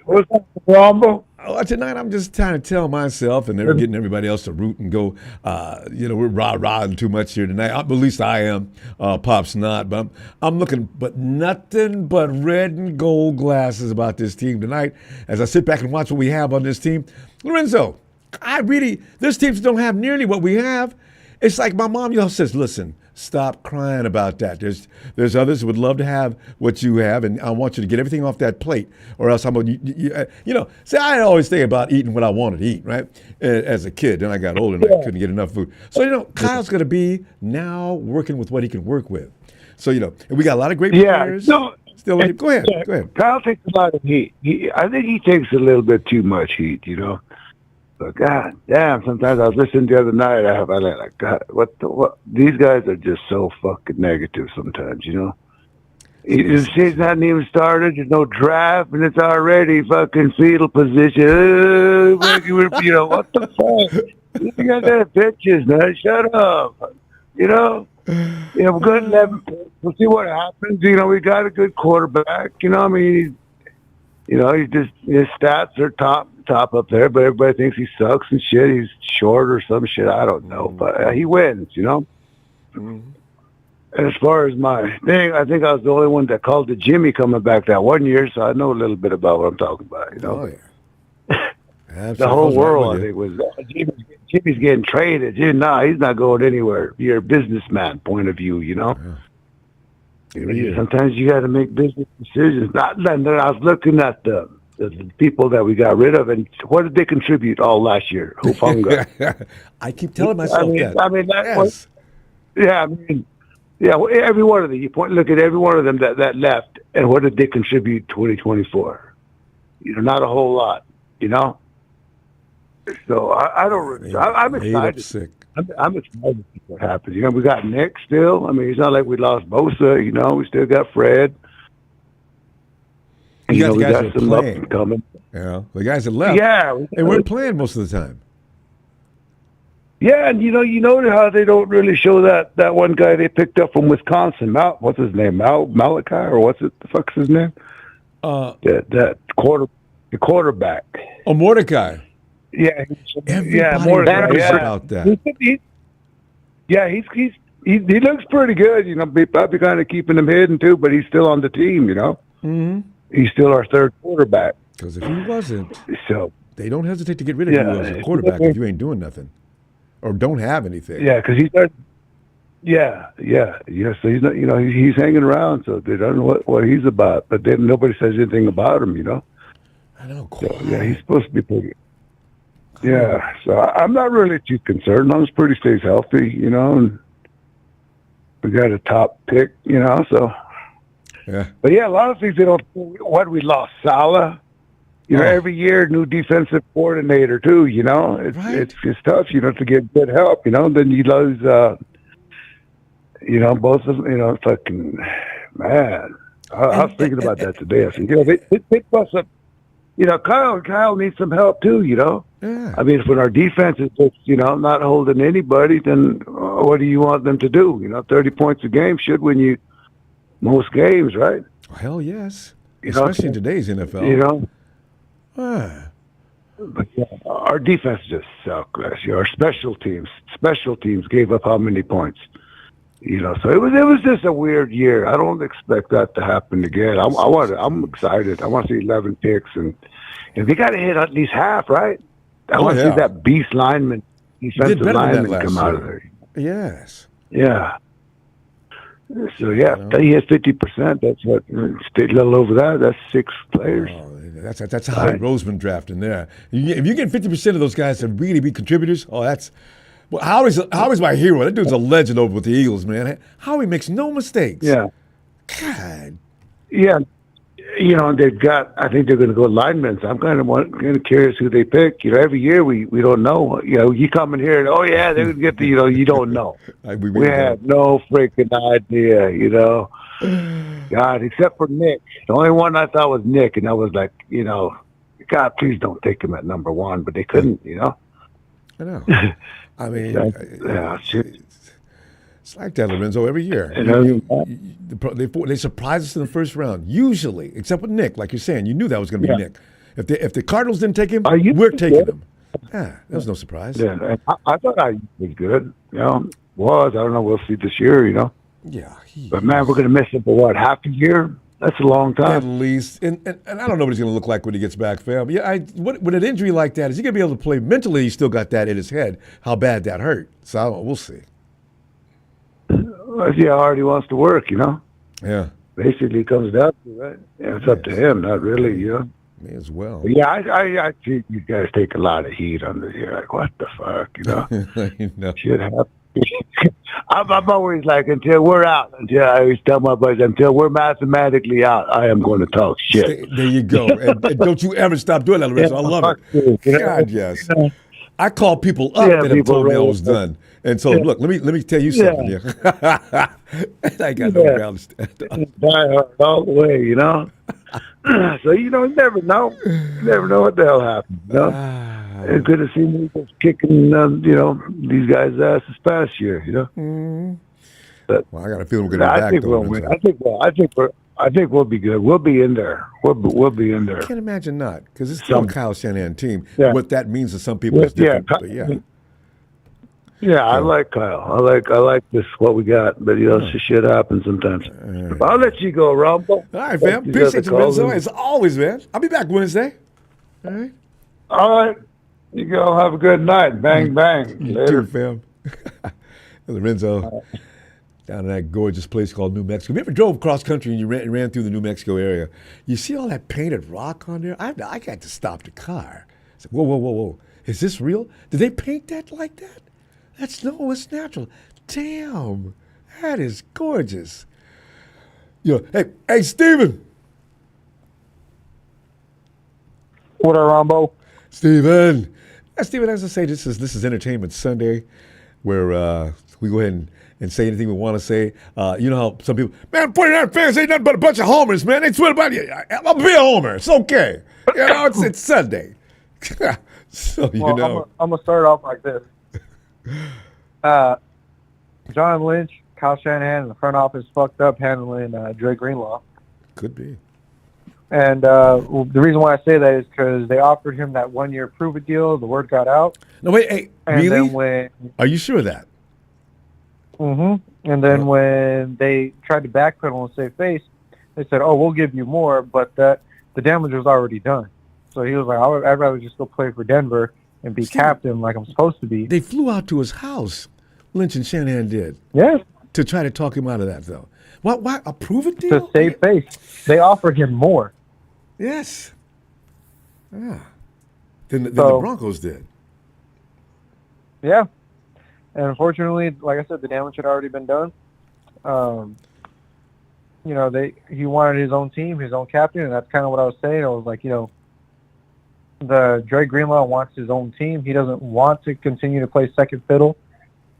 What's up, Ronbo? tonight I'm just trying to tell myself and they're getting everybody else to root and go, we're rah-rahing too much here tonight. At least I am. Pop's not, but I'm looking but nothing but red and gold glasses about this team tonight as I sit back and watch what we have on this team. Lorenzo, this team don't have nearly what we have. It's like my mom says, listen, stop crying about that. There's others who would love to have what you have, and I want you to get everything off that plate, or else I'm going to, see, I always think about eating what I wanted to eat, right? As a kid, then I got older and I couldn't get enough food. So, Kyle's going to be now working with what he can work with. So, and we got a lot of great players. No, Go ahead. Kyle takes a lot of heat. I think he takes a little bit too much heat, But God damn, sometimes I was listening the other night. I was like, God, what? These guys are just so fucking negative sometimes, The season hasn't even started. There's no draft, and it's already fucking fetal position. What the fuck? You got that pitches, man. Shut up. We're good 11 picks. We'll see what happens. We got a good quarterback. His stats are top up there, but everybody thinks he sucks and shit. He's short or some shit. I don't know, but he wins, Mm-hmm. And as far as my thing, I think I was the only one that called the Jimmy coming back that one year, so I know a little bit about what I'm talking about, Oh, yeah. The whole world, I think, was Jimmy's getting traded. He's not going anywhere. You're a businessman point of view, Yeah. Sometimes you got to make business decisions. I was looking at the people that we got rid of, and what did they contribute all last year? Hufunga. I keep telling myself every one of them. Look at every one of them that left, and what did they contribute 2024? Not a whole lot, So I don't. I'm excited. Sick. I'm excited to see what happens. We got Nick still. It's not like we lost Bosa. We still got Fred. You got the we guys got that are some up playing. and coming. You know, the guys that left, Yeah, they weren't playing most of the time. yeah, and you know how they don't really show that one guy they picked up from Wisconsin. What's his name? Malachi, or what's it? The fuck's his name? The quarterback. Oh, Mordecai. Yeah, Everybody Mordecai. knows Yeah. about that. He looks pretty good. You know, probably kind of keeping him hidden too, but he's still on the team. You know, he's still our third quarterback. Because if he wasn't, So they don't hesitate to get rid of you as a quarterback if you ain't doing nothing or don't have anything. yeah, because he's our, yeah. So he's not, he's hanging around. So they don't know what he's about. But then nobody says anything about him. You know. I know. So, yeah, he's supposed to be pretty. Yeah, so I'm not really too concerned. As long as Purdy stays healthy, and we got a top pick, so. Yeah. But yeah, a lot of things they don't. What we lost, Salah. Every year new defensive coordinator too. It's tough. To get good help. Then you lose. Both of them. Fucking man. I was thinking about that today. I said, they must have. Kyle needs some help too. Yeah. I mean, when our defense is just, not holding anybody, then what do you want them to do? 30 points a game should win you most games, right? Hell yes. Especially in today's NFL. But yeah, our defense just sucked last year. Our special teams gave up how many points? So it was just a weird year. I don't expect that to happen again. I'm excited. I want to see 11 picks, and we got to hit at least half, right? I want to see that beast defensive lineman come out of there. Yes. Yeah. So yeah, he has 50%. That's what a little over that. That's 6 players. Oh, that's a high Roseman draft in there. If you get 50% of those guys to really be contributors, that's. Well, Howie's my hero. That dude's a legend over with the Eagles, man. Howie makes no mistakes. Yeah. God. Yeah. They've got. I think they're going to go linemen. So I'm kind of curious who they pick. Every year we don't know. You come in here and they're going to get the. You don't know. We have no freaking idea. God, except for Nick. The only one I thought was Nick, and I was like, God, please don't take him at number 1. But they couldn't. I know. I mean, it's like that, Lorenzo, every year. They surprise us in the first round, usually, except with Nick, like you're saying. You knew that was going to be Nick. If the Cardinals didn't take him, we're taking him. Yeah, that was no surprise. Yeah, and I thought I was good. I don't know. We'll see this year, Yeah. But, man, we're going to miss him for what, half a year? That's a long time. At least. And I don't know what he's going to look like when he gets back, fam. Yeah, with an injury like that, is he going to be able to play? Mentally, he's still got that in his head, how bad that hurt. So we'll see. Well, see how hard he wants to work, Yeah. Basically, it comes down to right. Yeah, it's up to him, not really, Me as well. But yeah, I think you guys take a lot of heat on this. You're like, what the fuck, Shit happens. I'm always like, until we're out, until I always tell my buddies, until we're mathematically out, I am going to talk shit. There you go. And don't you ever stop doing that, Lorenzo. I love it. God, yes. I call people up that have told me I was done. And so, look, let me tell you something here. I got no ground to stand. Die hard all the way, So, you never know. You never know what the hell happens, It's good to see me just kicking, these guys' ass this past year, But, well, I got a feeling we're going to be back, think we'll win. I think we'll be good. We'll be in there. We'll be in there. I can't imagine not, because it's still a Kyle Shanahan team. Yeah. What that means to some people is different. Yeah, I like Kyle. I like this what we got, but shit happens sometimes. I'll let you go, Ronbo. All right, fam. Appreciate you, Lorenzo. As always, man. I'll be back Wednesday. All right. All right. You go. Have a good night. Bang, bang. Later, fam. Lorenzo, down in that gorgeous place called New Mexico. Have you ever drove cross country and you ran through the New Mexico area? You see all that painted rock on there? I got to stop the car. I said, whoa. Is this real? Did they paint that like that? It's natural. Damn, that is gorgeous. Hey, Steven. What up, Ronbo? Steven. Steven, as I say, this is Entertainment Sunday, where we go ahead and say anything we want to say. You know how some people, man, 49 fans ain't nothing but a bunch of homers, man. They swear about you. I'll be a homer. It's okay. You know, it's Sunday. So, you know. I'm going to start off like this. John Lynch, Kyle Shanahan, and the front office fucked up handling Dre Greenlaw. Could be. And the reason why I say that is because they offered him that 1-year prove-it deal. The word got out. No, wait, hey, and really? Then Are you sure of that? And then when they tried to backpedal and save face, they said, "Oh, we'll give you more," but the damage was already done. So he was like, "I'd rather just go play for Denver and be captain like I'm supposed to be." They flew out to his house. Lynch and Shanahan did. Yes. To try to talk him out of that, though. Why a prove-it deal? To save face. They offered him more. Yes. Than the Broncos did. Yeah. And unfortunately, like I said, the damage had already been done. You know, he wanted his own team, his own captain, and that's kind of what I was saying. I was like, you know, the Dre Greenlaw wants his own team. He doesn't want to continue to play second fiddle.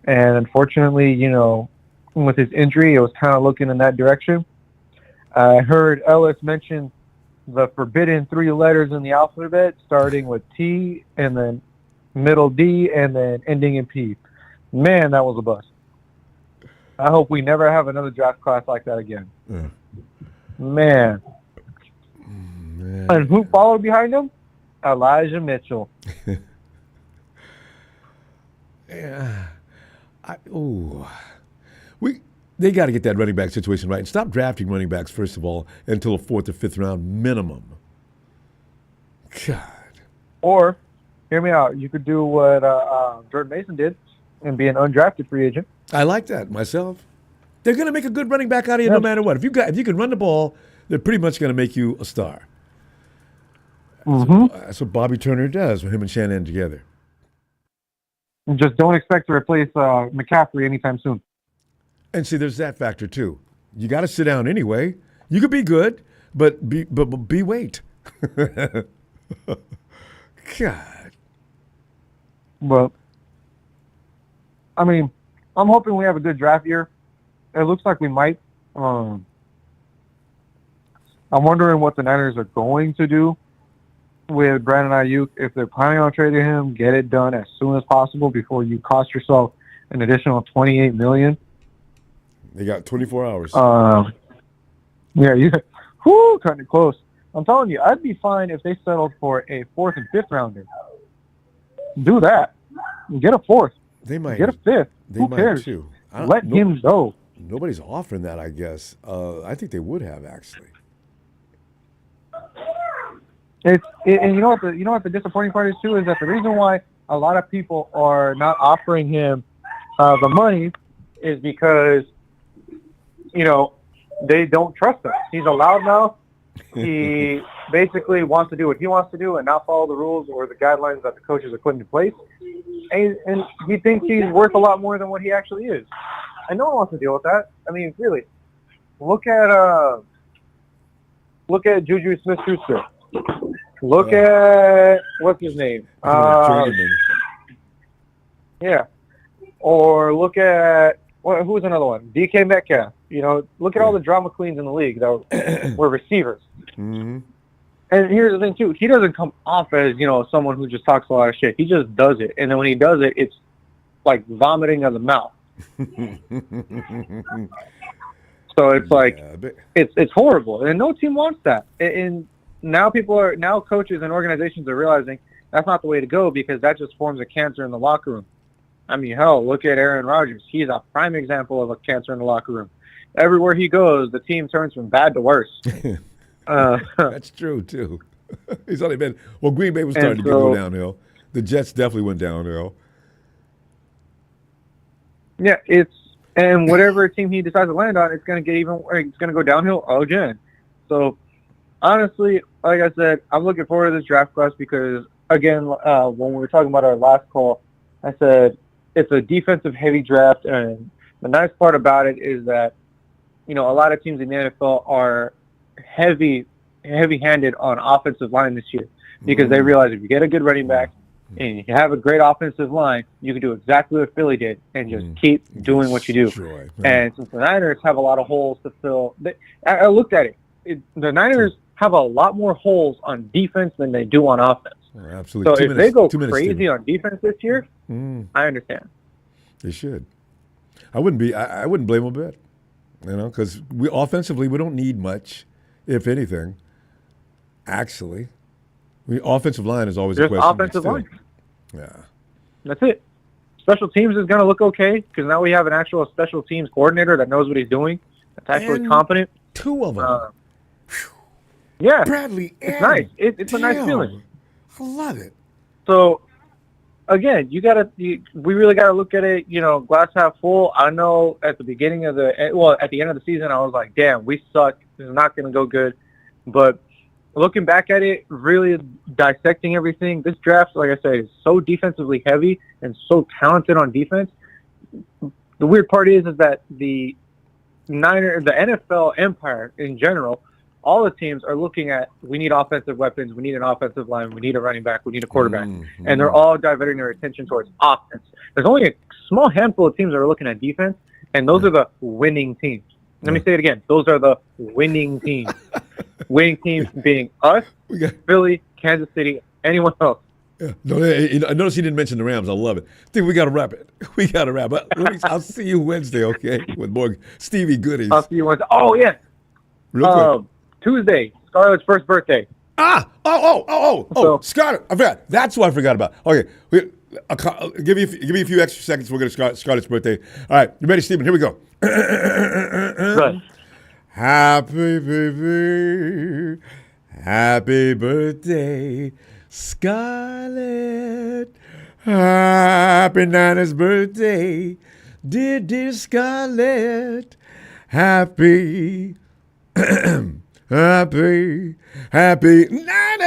And unfortunately, you know, with his injury, it was kind of looking in that direction. I heard Ellis mention the forbidden 3 letters in the alphabet, starting with T and then middle D and then ending in P. Man, that was a bust. I hope we never have another draft class like that again. Man. And who followed behind him? Elijah Mitchell. Yeah. They got to get that running back situation right and stop drafting running backs, first of all, until the 4th or 5th round minimum. God. Or, hear me out, you could do what Jordan Mason did and be an undrafted free agent. I like that myself. They're going to make a good running back out of you no matter what. If you can run the ball, they're pretty much going to make you a star. That's what Bobby Turner does with him and Shanahan together. And just don't expect to replace McCaffrey anytime soon. And see, there's that factor too. You got to sit down anyway. You could be good, but be wait. God. Well, I mean, I'm hoping we have a good draft year. It looks like we might. I'm wondering what the Niners are going to do with Brandon Aiyuk. If they're planning on trading him, get it done as soon as possible before you cost yourself an additional $28 million. They got 24 hours. Kind of close. I'm telling you, I'd be fine if they settled for a 4th and 5th rounder. Do that. Get a 4th. They might get a 5th. Who cares? Too. Let him go. Nobody's offering that, I guess. I think they would have actually. And you know what the disappointing part is too is that the reason why a lot of people are not offering him the money is because, you know, they don't trust him. He's a loudmouth. He basically wants to do what he wants to do and not follow the rules or the guidelines that the coaches are putting in place. And he thinks he's worth a lot more than what he actually is. And no one wants to deal with that. I mean, really, look at Juju Smith-Schuster. Look at what's his name? Yeah. Or look at who's another one? DK Metcalf. You know, look at all the drama queens in the league that were receivers. Mm-hmm. And here's the thing too: he doesn't come off as, you know, someone who just talks a lot of shit. He just does it, and then when he does it, it's like vomiting out of the mouth. So it's like it's horrible, and no team wants that. And now coaches and organizations are realizing that's not the way to go because that just forms a cancer in the locker room. I mean, hell, look at Aaron Rodgers. He's a prime example of a cancer in the locker room. Everywhere he goes, the team turns from bad to worse. That's true, too. He's only been – well, Green Bay was starting to go downhill. The Jets definitely went downhill. Yeah, and whatever team he decides to land on, it's going to go downhill again. So, honestly, like I said, I'm looking forward to this draft class because, again, when we were talking about our last call, I said it's a defensive-heavy draft, and the nice part about it is that, you know, a lot of teams in the NFL are heavy-handed on offensive line this year because they realize if you get a good running back, and you have a great offensive line, you can do exactly what Philly did and just keep doing what you do. Destroy. And since the Niners have a lot of holes to fill, I looked at it. The Niners have a lot more holes on defense than they do on offense. Oh, absolutely. So if they go 2 minutes, crazy Steven. on defense this year, I understand. They should. I wouldn't blame them a bit. Because offensively we don't need much, if anything. Actually, offensive line is always a question. Offensive line. Yeah. That's it. Special teams is going to look okay because now we have an actual special teams coordinator that knows what he's doing. That's actually competent. 2 of them. Yeah. Bradley. It's nice. It's a nice feeling. I love it. So, again, we really got to look at it, glass half full. I know at the beginning of at the end of the season, I was like, damn, we suck. This is not going to go good. But looking back at it, really dissecting everything, this draft, like I said, is so defensively heavy and so talented on defense. The weird part is that the NFL empire in general, all the teams are looking at, we need offensive weapons, we need an offensive line, we need a running back, we need a quarterback. And they're all diverting their attention towards offense. There's only a small handful of teams that are looking at defense, and those are the winning teams. Let me say it again. Those are the winning teams. Winning teams being us, Philly, Kansas City, anyone else. Yeah. No, I notice he didn't mention the Rams. I love it. I think we got to wrap it. We got to wrap it. I'll see you Wednesday, okay, with more Stevie goodies. I'll see you Wednesday. Oh, yeah. Real quick. Tuesday, Scarlett's first birthday. So, Scarlett. I forgot. That's what I forgot about. Okay. Give me a few extra seconds. We're going to Scarlett's birthday. All right. You ready, Steven? Here we go. Good. Happy baby. Happy birthday, Scarlett. Happy Nana's birthday. Dear Scarlett. Happy happy Nana!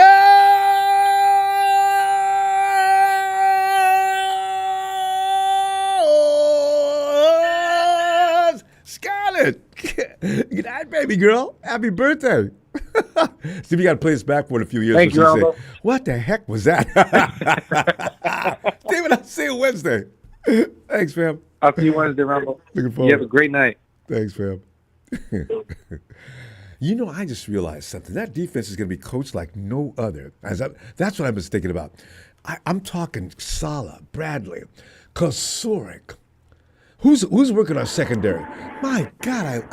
Scarlett! Good night, baby girl. Happy birthday. See, we got to play this back for a few years. Thank you, Ronbo. What the heck was that? David, I'll see you Wednesday. Thanks, fam. I'll see you Wednesday, Ronbo. Looking forward. You have a great night. Thanks, fam. I just realized something. That defense is going to be coached like no other. That's what I was thinking about. I'm talking Sala, Bradley, Kosurik. Who's working on secondary? My God,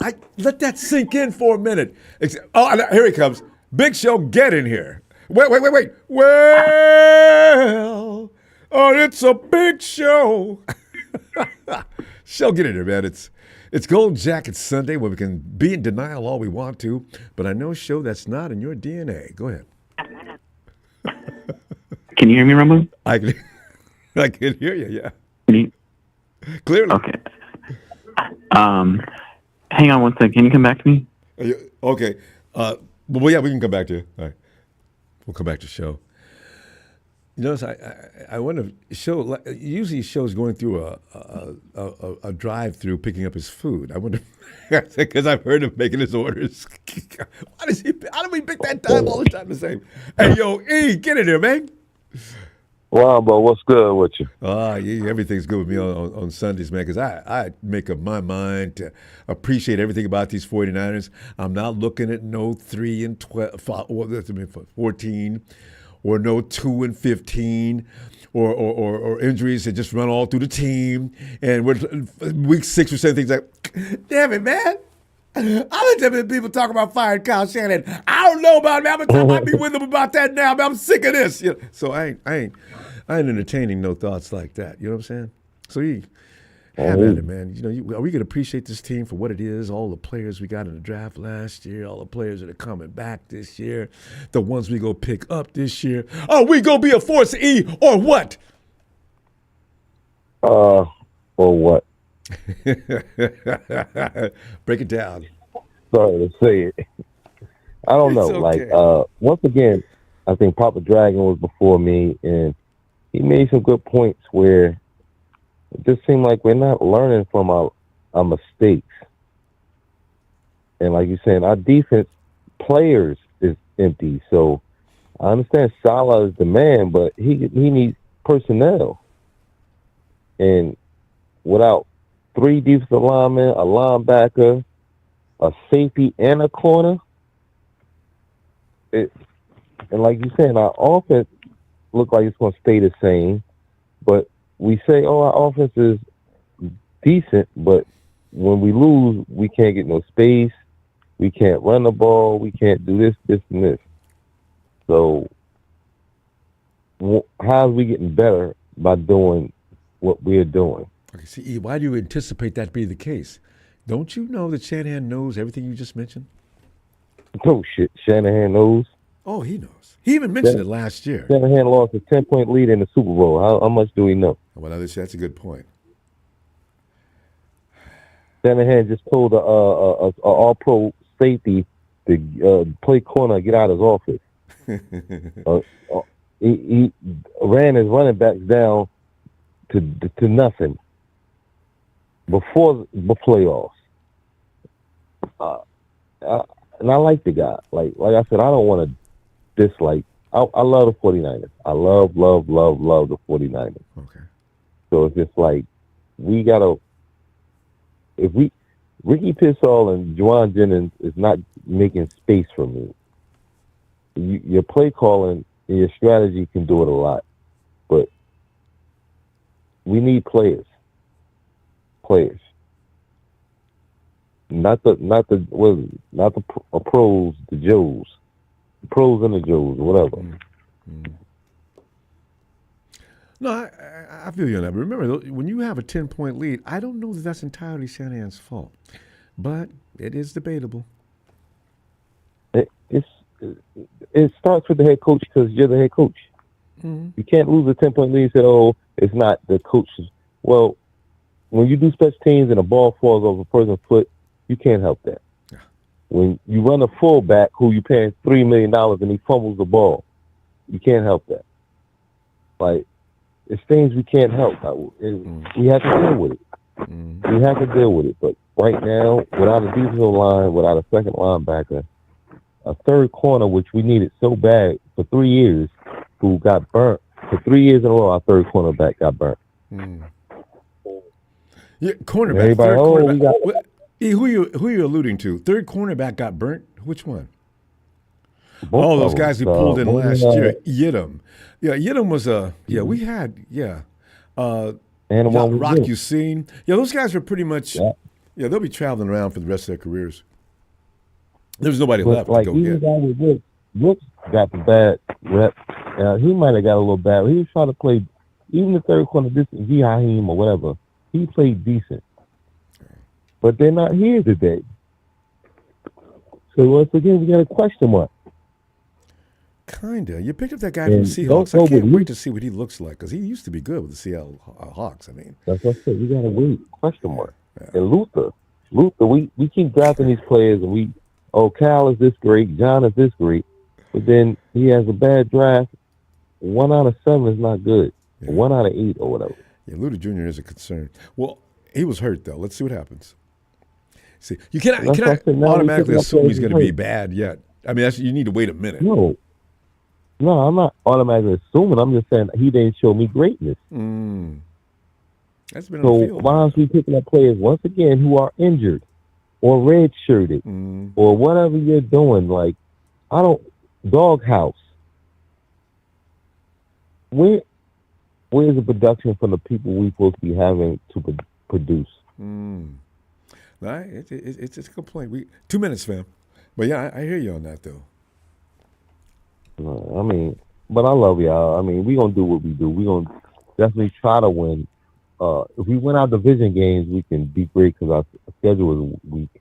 I let that sink in for a minute. Here he comes. Big Show, get in here. Wait. Well, it's a big show. Show, get in here, man. It's Gold Jacket Sunday where we can be in denial all we want to, but I know, Show, that's not in your DNA. Go ahead. Can you hear me, Ronbo? I can hear you, yeah. Can you? Clearly. Okay. Hang on one second. Can you come back to me? Okay. Well, yeah, we can come back to you. All right. We'll come back to Show. You notice I wonder if Show, usually Show's going through a drive-through picking up his food. I wonder, because I've heard him making his orders. How do we pick that time all the time the same? Hey, yo, E, get in here, man. Ronbo, what's good with you? Yeah, everything's good with me on Sundays, man, because I make up my mind to appreciate everything about these 49ers. I'm not looking at no 3 and 12, 14, or no 2 and 15, or injuries that just run all through the team. And we're week 6 or 7 things like, damn it, man. I let them people talk about firing Kyle Shanahan. I don't know about it, man. I might be with them about that now, man. I'm sick of this. So I ain't entertaining no thoughts like that. You know what I'm saying? So have at it, man. Are we gonna appreciate this team for what it is? All the players we got in the draft last year, all the players that are coming back this year, the ones we go pick up this year. Are we gonna be a force E or what? Or what? Break it down. Sorry to say it. I don't know. Okay. Once again, I think Papa Dragon was before me, and he made some good points where it just seemed like we're not learning from our mistakes. And like you're saying, our defense players is empty. So I understand Salah is the man, but he needs personnel. And without 3 defensive linemen, a linebacker, a safety, and a corner, and like you said, our offense look like it's going to stay the same. But we say, oh, our offense is decent, but when we lose, we can't get no space. We can't run the ball. We can't do this, this, and this. So how are we getting better by doing what we're doing? Okay, see, why do you anticipate that being the case? Don't you know that Shanahan knows everything you just mentioned? Oh, shit. Shanahan knows. Oh, he knows. He even mentioned it last year. Shanahan lost a 10-point lead in the Super Bowl. How much do we know? Well, that's a good point. Shanahan just told a all-pro safety to play corner, get out of his office. He ran his running backs down to nothing before the playoffs. And I like the guy. Like I said, I don't want to dislike. I love the 49ers. I love the 49ers. Okay. So it's just like we gotta. If Ricky Pearsall and Juwan Jennings is not making space for me. Your play calling and your strategy can do it a lot, but we need players. Not the pros, the Joes, the pros and the Joes, whatever. Mm-hmm. No, I feel you on that. But remember, when you have a 10-point lead, I don't know that that's entirely Shanahan's fault, but it is debatable. It starts with the head coach because you're the head coach. Mm-hmm. You can't lose a 10-point lead and say, "Oh, it's not the coach's." Well, when you do special teams and a ball falls over a person's foot, you can't help that. Yeah. When you run a fullback who you're paying $3 million and he fumbles the ball, you can't help that. Like, it's things we can't help. We have to deal with it. We have to deal with it. But right now, without a defensive line, without a second linebacker, a third corner, which we needed so bad for 3 years, who got burnt. For 3 years in a row, our third cornerback got burnt. Yeah, cornerback. Everybody, third cornerback. we got. Who you alluding to? Third cornerback got burnt? Which one? Both those guys who pulled in last year. Yidam. Yeah, Yidam was we had, and Rock Usain. Yeah, those guys were pretty much, they'll be traveling around for the rest of their careers. There's nobody left to go get. Brooks got the bad rep. He might have got a little bad. He was trying to play, even the third corner, this Haheem or whatever. He played decent. But they're not here today. So once again, we got a question mark. Kinda. You picked up that guy from the Seahawks. I can't wait to see what he looks like because he used to be good with the Seattle Hawks. I mean, that's what I said. We gotta wait. Question mark. Yeah. And Luther, we keep drafting these players, and Cal is this great, John is this great, but then he has a bad draft. 1 out of 7 is not good. 1 out of 8 or whatever. Yeah, Luther Jr. is a concern. Well, he was hurt though. Let's see what happens. See, you cannot automatically assume he's going to be bad yet. I mean, you need to wait a minute. No, I'm not automatically assuming. I'm just saying he didn't show me greatness. That's been so on the field. Why aren't we picking up players once again who are injured or redshirted or whatever you're doing? Like, doghouse. Where's the production from the people we're supposed to be having to produce? It's a complaint. 2 minutes, fam. But yeah, I hear you on that though. I mean, but I love y'all. I mean, we're going to do what we do. We're going to definitely try to win. If we win our division games, we can be great because our schedule is weak.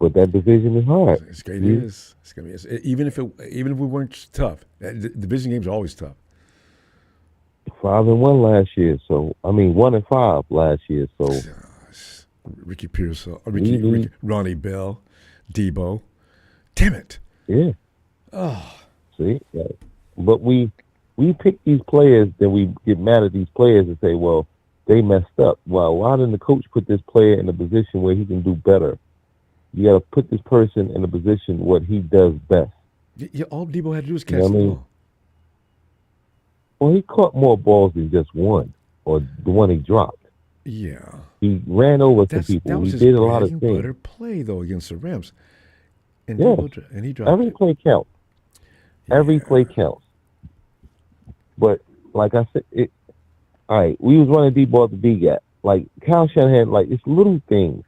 But that division is hard. It's great. It is. It's gonna be. Even if we weren't tough, division games are always tough. 5-1 last year. So 1-5 last year. So Ricky Pearsall, Ronnie Bell, Debo. Damn it. Yeah. Oh. See, but we pick these players, then we get mad at these players and say, well, they messed up. Well, why didn't the coach put this player in a position where he can do better? You got to put this person in a position what he does best. All Debo had to do was catch You know the what I mean? ball. Well, he caught more balls than just one, or the one he dropped. Yeah. He ran over some That people. was He his did a lot bread of and things. butter play, though, against the Rams. And Yes. he dropped Every it. play counts. Every Yeah. play counts. But like I said, all right, we was running deep ball at the B gap. Like Kyle Shanahan, like it's little things.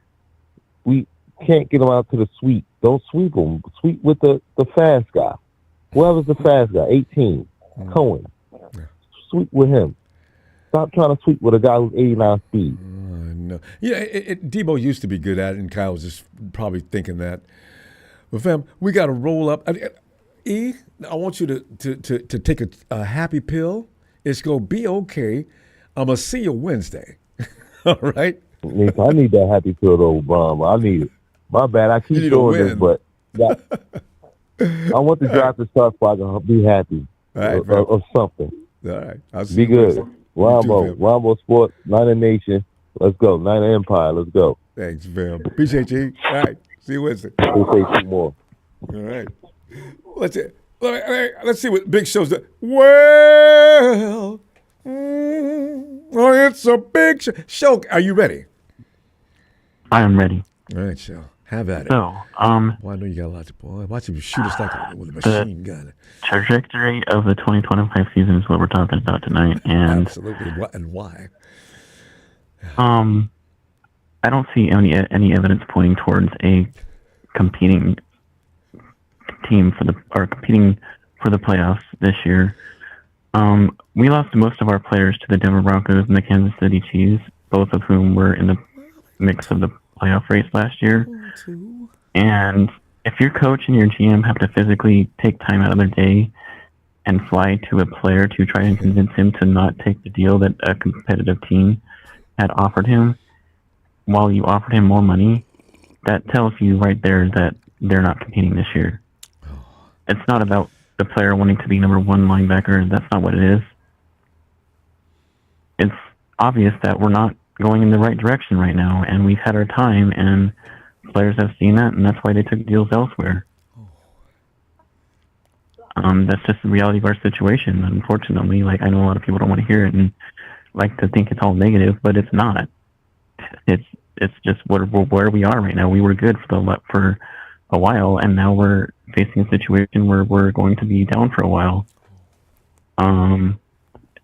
We can't get them out to the sweep. Don't sweep them. Sweep with the fast guy. Whoever's the fast guy, 18, Cohen. Yeah. Sweep with him. Stop trying to sweep with a guy who's 89 speed. No. Yeah, Debo used to be good at it, and Kyle was just probably thinking that. But fam, we got to roll up. I want you to take a happy pill. It's gonna be okay. I'm gonna see you Wednesday. All right. I need that happy pill though, Brom. I need it. My bad. I keep doing this, but I want the drive to start so I can be happy of something. All right. I'll see be you good. Wednesday. Ronbo Sports, Niner Nation. Let's go. Niner Empire. Let's go. Thanks, fam. Appreciate you. All right. See you Wednesday. Appreciate you more. All right. Let's see what Big Show's doing. Well, it's a big show. Show, are you ready? I am ready. All right, Show. Have at it. So, Well, I know you got a lot to boy. Watch him shoot us with a machine gun. trajectory of the 2025 season is what we're talking about tonight, and Absolutely. What and why? I don't see any evidence pointing towards a competing team competing for the playoffs this year. We lost most of our players to the Denver Broncos and the Kansas City Chiefs, both of whom were in the mix of the playoff race last year. And if your coach and your GM have to physically take time out of their day and fly to a player to try and convince him to not take the deal that a competitive team had offered him while you offered him more money, that tells you right there that they're not competing this year. It's not about the player wanting to be number one linebacker. That's not what it is. It's obvious that we're not going in the right direction right now, and we've had our time, and players have seen that, and that's why they took deals elsewhere. That's just the reality of our situation. Unfortunately, like, I know a lot of people don't want to hear it and like to think it's all negative, but it's not. It's just where we are right now. We were good for a while, and now we're facing a situation where we're going to be down for a while.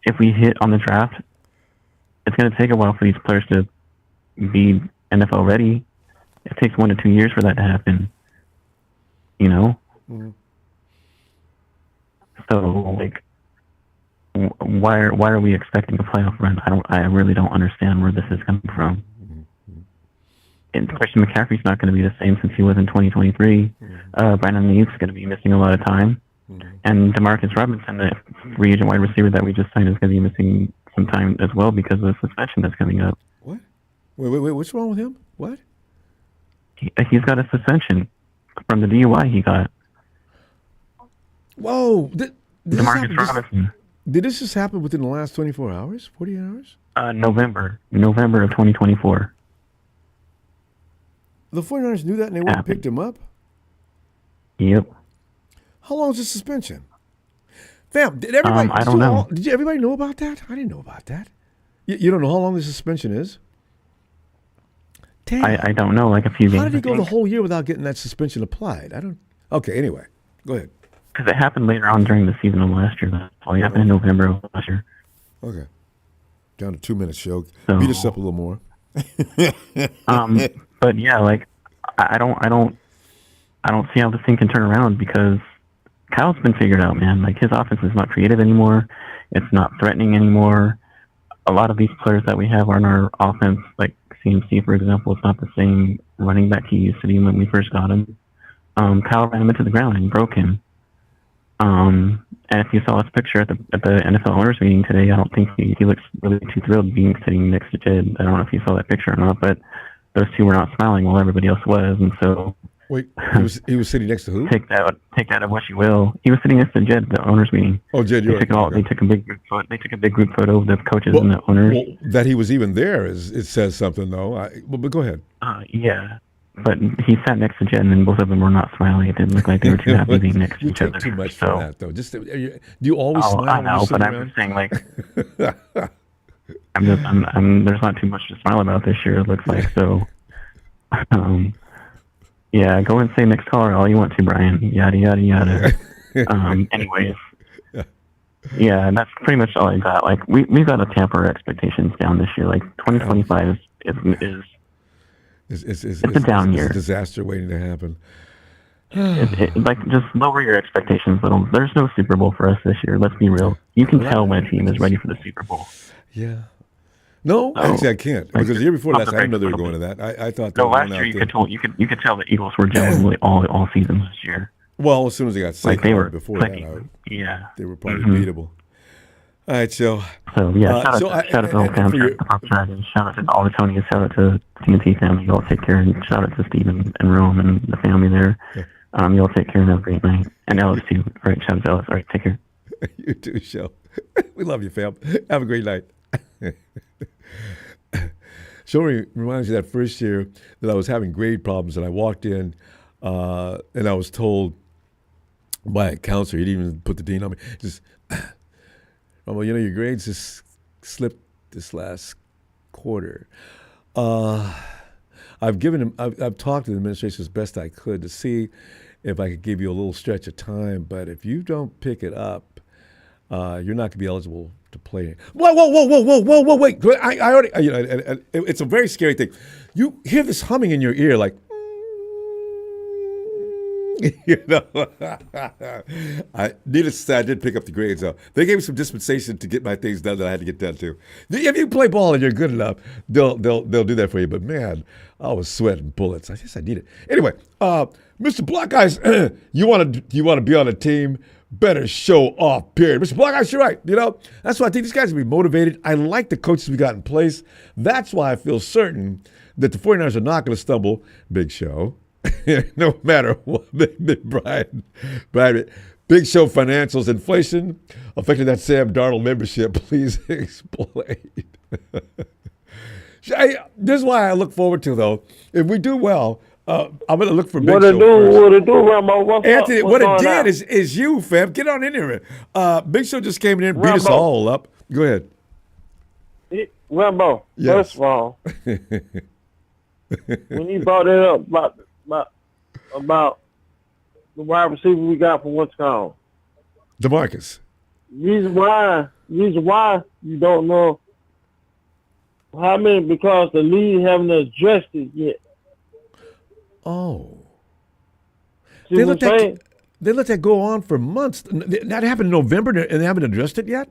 If we hit on the draft, it's going to take a while for these players to be NFL ready. It takes 1 to 2 years for that to happen. You know? Mm-hmm. So, like, why are we expecting a playoff run? I really don't understand where this is coming from. And Christian McCaffrey's not going to be the same since he was in 2023. Brandon Aiyuk's going to be missing a lot of time. And Demarcus Robinson, the free agent wide receiver that we just signed, is going to be missing some time as well because of the suspension that's coming up. What? Wait, what's wrong with him? What? He's got a suspension from the DUI he got. Whoa. Demarcus Robinson. Did this just happen within the last 24 hours? 48 hours? November of 2024. The 49ers knew that and they went and picked him up? Yep. How long is the suspension? Fam, did everybody I don't know. Did everybody know about that? I didn't know about that. You don't know how long the suspension is? Damn. I don't know, like a few games. How did he go the whole year without getting that suspension applied? Okay, anyway. Go ahead. Because it happened later on during the season of last year. That's all. It happened in November of last year. Okay. Down to 2 minutes, show. So, beat us up a little more. But yeah, like I don't see how this thing can turn around because Kyle's been figured out, man. Like his offense is not creative anymore. It's not threatening anymore. A lot of these players that we have on our offense, like CMC, for example, it's not the same running back he used to be when we first got him. Kyle ran him into the ground and broke him. And if you saw his picture at the NFL owners meeting today, I don't think he looks really too thrilled being sitting next to Jed. I don't know if you saw that picture or not, but those two were not smiling while everybody else was, and so. Wait, he was sitting next to who? Take that of what you will. He was sitting next to Jed at the owners meeting. Oh, Jed, They took a big group photo. They took a big group photo of the coaches and the owners. Well, that he was even there it says something though. But go ahead. Yeah. but he sat next to Jen, and both of them were not smiling. It didn't look like they were too happy being next to You each other. take too much so, from that, though. Just do you always smile I when you're know, sitting but I'm around? just saying, like, there's not too much to smile about this year. It looks like so. Yeah, go and say next caller all you want to, Brian. Yada yada yada. Anyways, yeah, that's pretty much all I got. Like we've got to tamper our expectations down this year. Like 2025 is it's a down year. It's a disaster waiting to happen. Like just lower your expectations a little. There's no Super Bowl for us this year. Let's be real. You can tell when a team is ready for the Super Bowl. Yeah. No, actually I can't because the year before last I didn't know they were going to that. I thought. No, last year you could tell the Eagles were genuinely all season this year. Well, as soon as they got sick, like they were before clicking. Yeah, they were probably beatable. All right, so yeah, shout out to all the fans, shout out to all the Tonys, shout out to TNT family. You all take care, and shout out to Steven and Rome and the family there. Yeah. You all take care and have a great night, and Ellis too. All right, shout out to Ellis. All right, take care. You too, Shell. We love you, fam. Have a great night. Shori reminds me that first year that I was having grade problems, and I walked in, and I was told by a counselor, he didn't even put the dean on me, just, well, your grades just slipped this last quarter. I've talked to the administration as best I could to see if I could give you a little stretch of time, but if you don't pick it up, you're not going to be eligible to play. Whoa, wait. I already, it's a very scary thing. You hear this humming in your ear like, needless to say, I did pick up the grades, though. They gave me some dispensation to get my things done that I had to get done, too. If you play ball and you're good enough, they'll do that for you. But, man, I was sweating bullets. I guess I need it. Anyway, Mr. Black Eyes, you want to be on a team? Better show off, period. Mr. Black Eyes, you're right. That's why I think these guys will be motivated. I like the coaches we got in place. That's why I feel certain that the 49ers are not going to stumble. Big Show. No matter what, Brian, Big Show financials, inflation affecting that Sam Darnold membership. Please explain. This is why I look forward to, though, if we do well, I'm going to look for Big Show first. What it do, Ronbo? What's Anthony, up? what it did is you, fam. Get on in here. Big Show just came in and beat us all up. Go ahead. Ronbo, yes. First of all, when you brought it up about the wide receiver we got from Wisconsin, DeMarcus. Reason why you don't know how many, because the league haven't addressed it yet. Oh. See They what let I'm saying? that go on for months. That happened in November, and they haven't addressed it yet?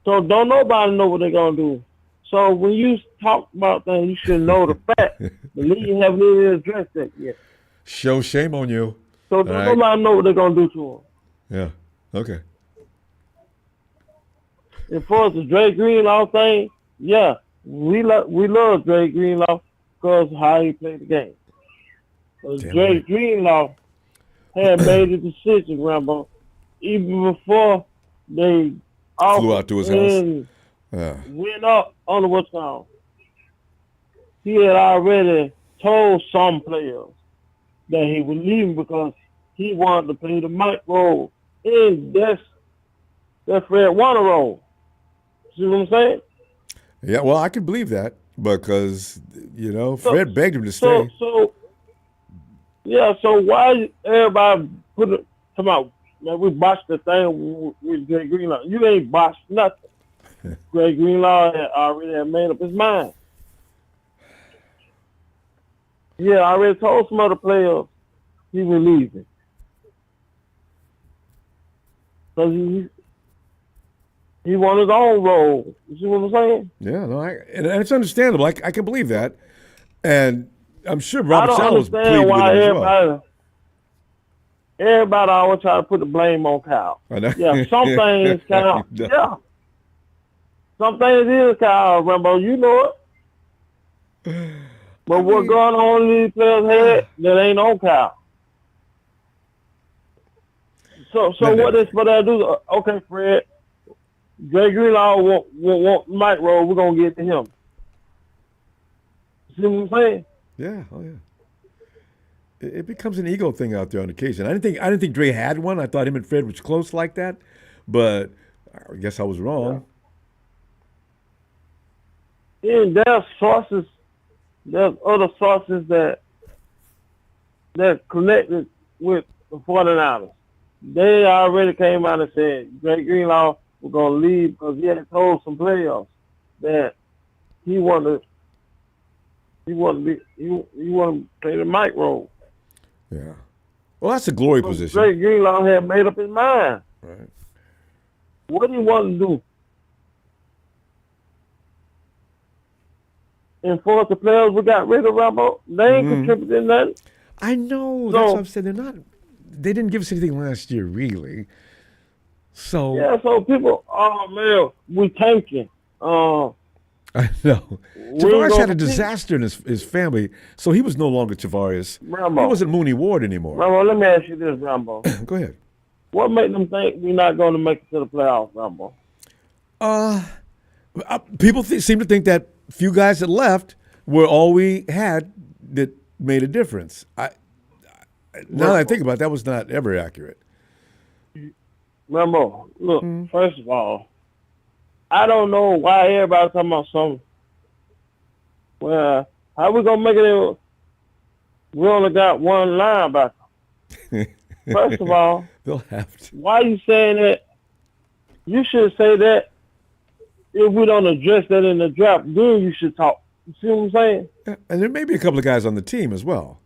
So don't nobody know what they're going to do. So when you talk about things, you should know the fact. The league haven't even addressed that yet. Shame on you. So don't nobody know what they're going to do to them. Yeah, okay. As far as the Dre Greenlaw thing, yeah, we love Dre Greenlaw because of how he played the game. Dre Greenlaw had made a decision, Rambo, even before they flew out to his house. Went up on the Wisconsin. He had already told some players that he was leaving because he wanted to play the Mike role in that Fred Warner role. See what I'm saying? Yeah, well, I can believe that because, Fred begged him to stay. So why everybody come out, man, we botched the thing with Dre Greenlaw. You ain't botched nothing. Dre Greenlaw already had made up his mind. Yeah, I already told some other players he was leaving. Because he wanted his own role. You see what I'm saying? Yeah, no, and it's understandable. I can believe that. And I'm sure Robert Saleh was pleading with him as well. Everybody always try to put the blame on Kyle. I know. Yeah, some things Kyle. Yeah. Some things is Kyle, Ronbo. You know it. But what's going on in these players' head, that ain't on Kyle. So what they do? Okay, Fred. Dre Greenlaw want Mike roll. We're gonna get to him. See what I'm saying? Yeah, oh yeah. It becomes an ego thing out there on occasion. I didn't think Dre had one. I thought him and Fred was close like that, but I guess I was wrong. And there's other sources that connected with the 49ers. They already came out and said Dre Greenlaw was going to leave because he had told some players that he wanted to play the mic role. Yeah. Well, that's a glory position. Dre Greenlaw had made up his mind. Right. What do you want to do? And for the players we got rid of, Ronbo, they ain't contributing nothing. I know. That's what I'm saying. They didn't give us anything last year, really. So yeah, so people, oh man, we tanking. I know. Tavares had a disaster in his family, so he was no longer Tavares. Ronbo. He wasn't Mooney Ward anymore. Ronbo, let me ask you this, Ronbo. Go ahead. What made them think we're not going to make it to the playoffs, Ronbo? People seem to think that few guys that left were all we had that made a difference. Now that I think about it, that was not ever accurate. Ronbo, look, first of all, I don't know why everybody's talking about something. Well, how we gonna make it? We only got one linebacker. First of all, they'll have to. Why are you saying that? You should say that if we don't address that in the draft, then you should talk. You see what I'm saying? And there may be a couple of guys on the team as well.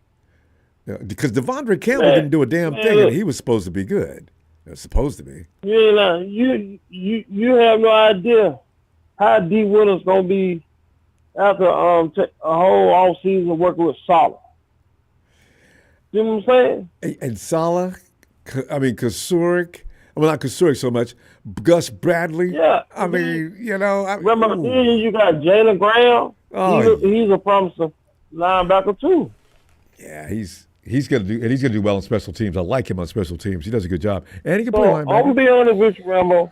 Because Devondre Campbell didn't do a damn thing, and he was supposed to be good. Supposed to be. You have no idea how D. Williams gonna be after a whole off season working with Salah. You know what I'm saying? And Salah, Kasurik. Well, not Kasurik so much. Gus Bradley. Yeah. Remember, then you got Jalen Graham. Oh, he's a promising linebacker too. Yeah, he's gonna do well on special teams. I like him on special teams. He does a good job, and he can play linebacker. I'm gonna be honest with you, Rambo.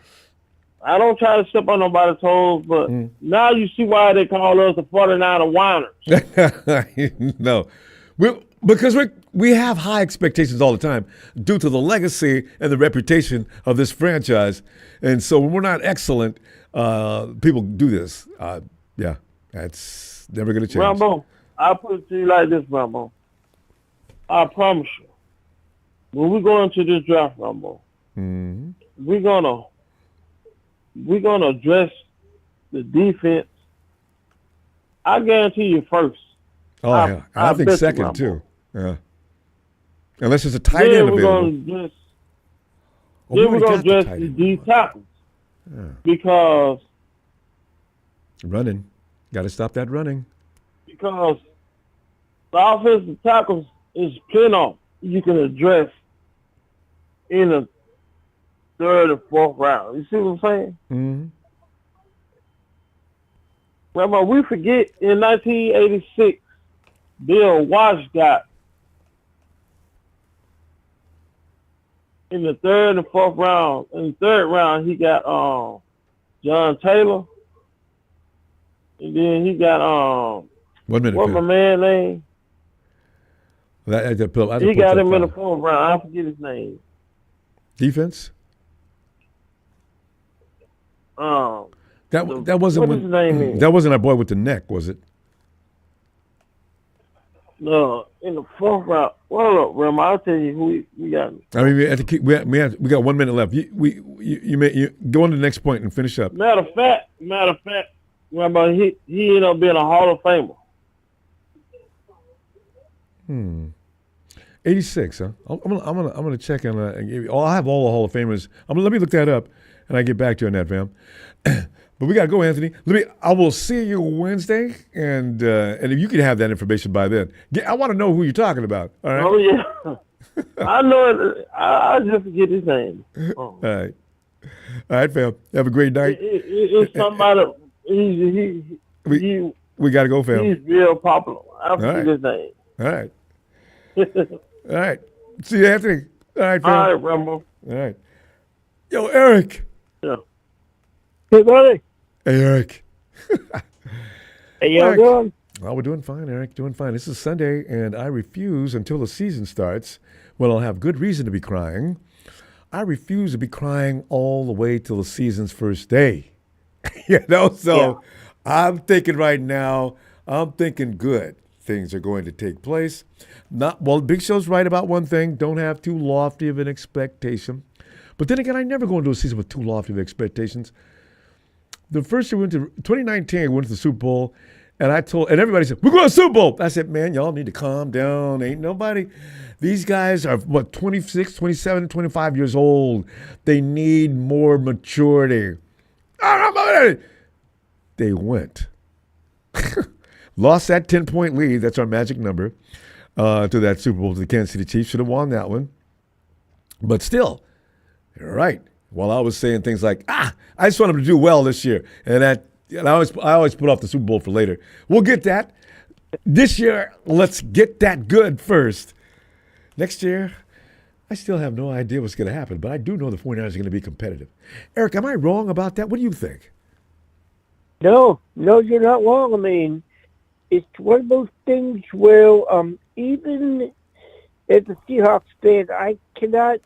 I don't try to step on nobody's toes, but now you see why they call us the 49er whiners. No, because we have high expectations all the time due to the legacy and the reputation of this franchise, and so when we're not excellent, people do this. Yeah, that's never gonna change. Rambo, I'll put it to you like this, Rambo. I promise you, when we go into this draft, Ronbo, we're gonna address the defense. I guarantee you first. Oh yeah, I think second too. Yeah, unless it's a tight end available. Then we're gonna address the D tackles because running, got to stop that running. Because the offensive tackles is plenty you can address in the third or fourth round. You see what I'm saying? Mm-hmm. Remember, we forget in 1986, Bill Walsh got in the third and fourth round. In the third round, he got John Taylor, and then he got 1 minute. What's my man name? He got him in the fourth round. I forget his name. Defense? That wasn't what his name is? That wasn't our boy with the neck, was it? No, in the fourth round. Well, look, Rem, I'll tell you who we got. I mean, we got 1 minute left. You go on to the next point and finish up. Matter of fact, remember he ended up being a Hall of Famer. 86, huh? I'm gonna check on. I'll have all the Hall of Famers. Let me look that up, and I get back to you on that, fam. But we gotta go, Anthony. I will see you Wednesday, and if you could have that information by then, I want to know who you're talking about. All right? Oh yeah, I know it. I just forget his name. All right, fam. Have a great night. It's somebody. We gotta go, fam. He's real popular. I forget his name. All right. All right. See you, Anthony. All right, fam. All right, Rambo. All right. Yo, Eric. Yeah. Hey, buddy. Hey, Eric. Hey, y'all doing? Well, we're doing fine, Eric. Doing fine. This is Sunday, and I refuse until the season starts, when I'll have good reason to be crying. I refuse to be crying all the way till the season's first day. So I'm thinking right now, I'm thinking good things are going to take place. Big Show's right about one thing. Don't have too lofty of an expectation. But then again, I never go into a season with too lofty of expectations. The first year we went to 2019, we went to the Super Bowl, and everybody said, we're going to the Super Bowl. I said, man, y'all need to calm down. Ain't nobody. These guys are, 26, 27, 25 years old. They need more maturity. They went. Lost that 10-point lead. That's our magic number to that Super Bowl to the Kansas City Chiefs. Should have won that one. But still, you're right. While I was saying things like, I just want them to do well this year. And I always put off the Super Bowl for later. We'll get that. This year, let's get that good first. Next year, I still have no idea what's going to happen, but I do know the 49ers are going to be competitive. Eric, am I wrong about that? What do you think? No, you're not wrong. I mean, it's one of those things where even as a Seahawks fan, I cannot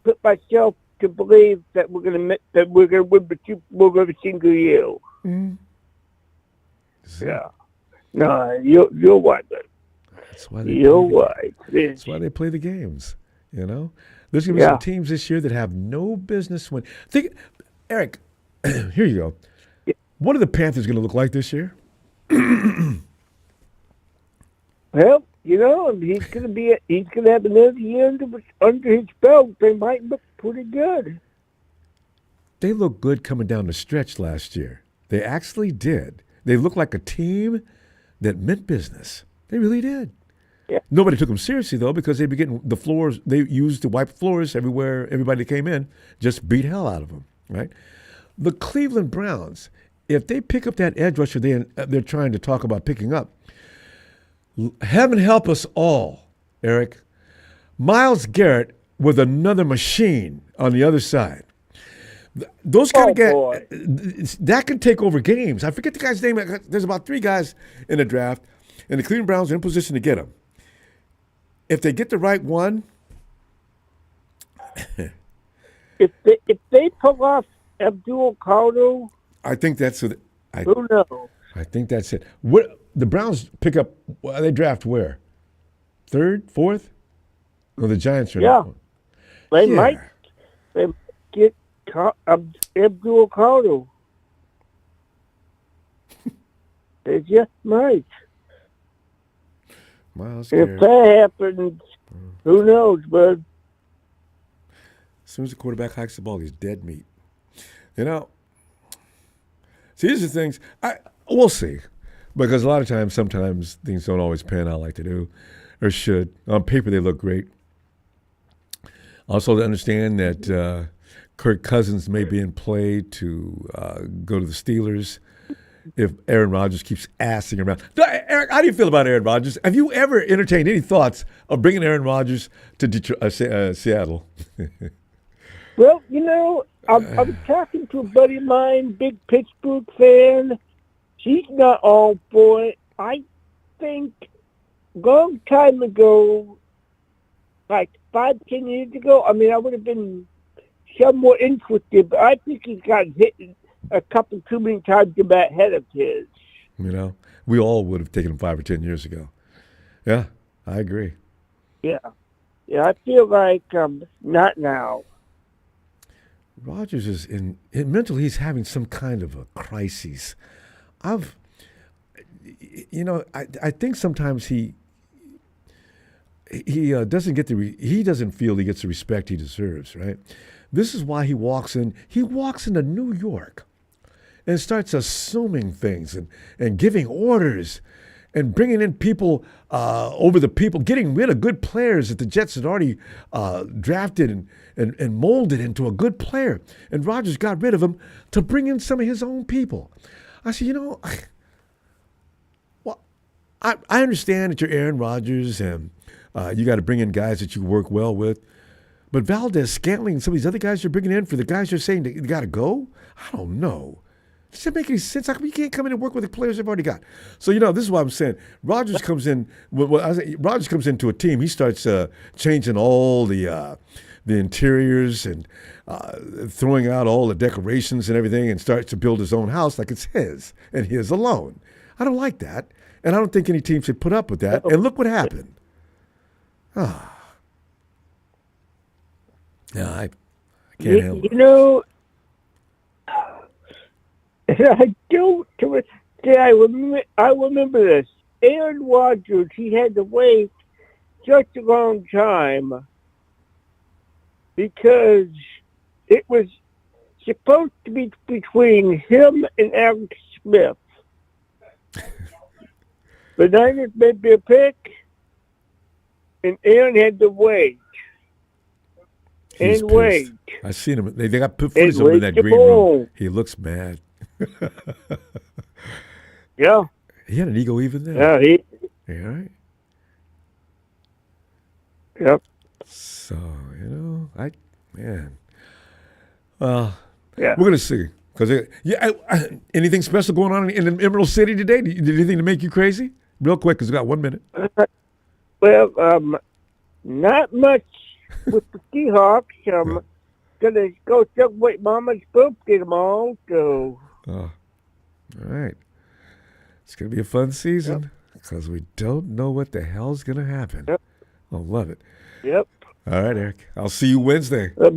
put myself to believe that we're going to win the Super Bowl every single year. Mm. Yeah. No, you're right. That's why they That's why they play the games. You know, there's going to be some teams this year that have no business win. Think, Eric. Here you go. Yeah. What are the Panthers going to look like this year? Well, he's going to have another year under his belt. They might look pretty good. They looked good coming down the stretch last year. They actually did. They looked like a team that meant business. They really did. Yeah. Nobody took them seriously, though, because they'd be getting the floors. They used to wipe floors everywhere. Everybody that came in just beat hell out of them, right? The Cleveland Browns, if they pick up that edge rusher they're trying to talk about picking up, heaven help us all, Eric. Myles Garrett with another machine on the other side. Those kind of guys, that can take over games. I forget the guy's name. There's about 3 guys in the draft, and the Cleveland Browns are in position to get them. If they get the right one. if they pull off Abdul Carter, I think that's what. Who knows? I think that's it. What the Browns pick up? They draft where? 3rd, 4th? No, the Giants are. Yeah, they might. They might get Abdul Carter. They just might. Myles Garrett. If that happens, who knows, bud? As soon as the quarterback hikes the ball, he's dead meat. You know, see, these are things, we'll see. Because a lot of times, sometimes things don't always pan out like they do or should. On paper, they look great. Also, to understand that Kirk Cousins may be in play to go to the Steelers if Aaron Rodgers keeps assing around. Eric, how do you feel about Aaron Rodgers? Have you ever entertained any thoughts of bringing Aaron Rodgers to Seattle? Well, I was talking to a buddy of mine, big Pittsburgh fan. He's not all for it. I think long time ago, like 5-10 years ago, I would have been somewhat interested, but I think he got hit a couple too many times in that head of his. We all would have taken him 5 or 10 years ago. Yeah, I agree. Yeah, I feel like not now. Rodgers is mentally, he's having some kind of a crisis. I think sometimes he doesn't get he doesn't feel he gets the respect he deserves, right? This is why he walks into New York and starts assuming things and giving orders and bringing in people over the people, getting rid of good players that the Jets had already drafted and molded into a good player. And Rodgers got rid of him to bring in some of his own people. I said, I understand that you're Aaron Rodgers and you got to bring in guys that you work well with. But Valdez, Scantling, and some of these other guys you're bringing in for the guys you're saying that you got to go? I don't know. doesn't make any sense. How come you can't come in and work with the players they've already got? So this is what I'm saying. Rodgers comes in. Rodgers comes into a team. He starts changing all the interiors and throwing out all the decorations and everything, and starts to build his own house like it's his and his alone. I don't like that, and I don't think any team should put up with that. And look what happened. Yeah, I can't handle it. I don't. I remember this. Aaron Rodgers, he had to wait such a long time because it was supposed to be between him and Alex Smith. The Niners made their pick, and Aaron had to wait. He's and pissed. wait. I seen him. They got footage of him in that green room. He looks mad. Yeah. He had an ego even then. Yeah, Yeah, right? Yep. So, well, we're going to see. Because anything special going on in Emerald City today? Did anything to make you crazy? Real quick, because we got 1 minute. Well, not much with the Seahawks. I'm going to go celebrate Mama's birthday tomorrow. So. All right. It's going to be a fun season because we don't know what the hell's going to happen. Yep. I love it. Yep. All right, Eric. I'll see you Wednesday. All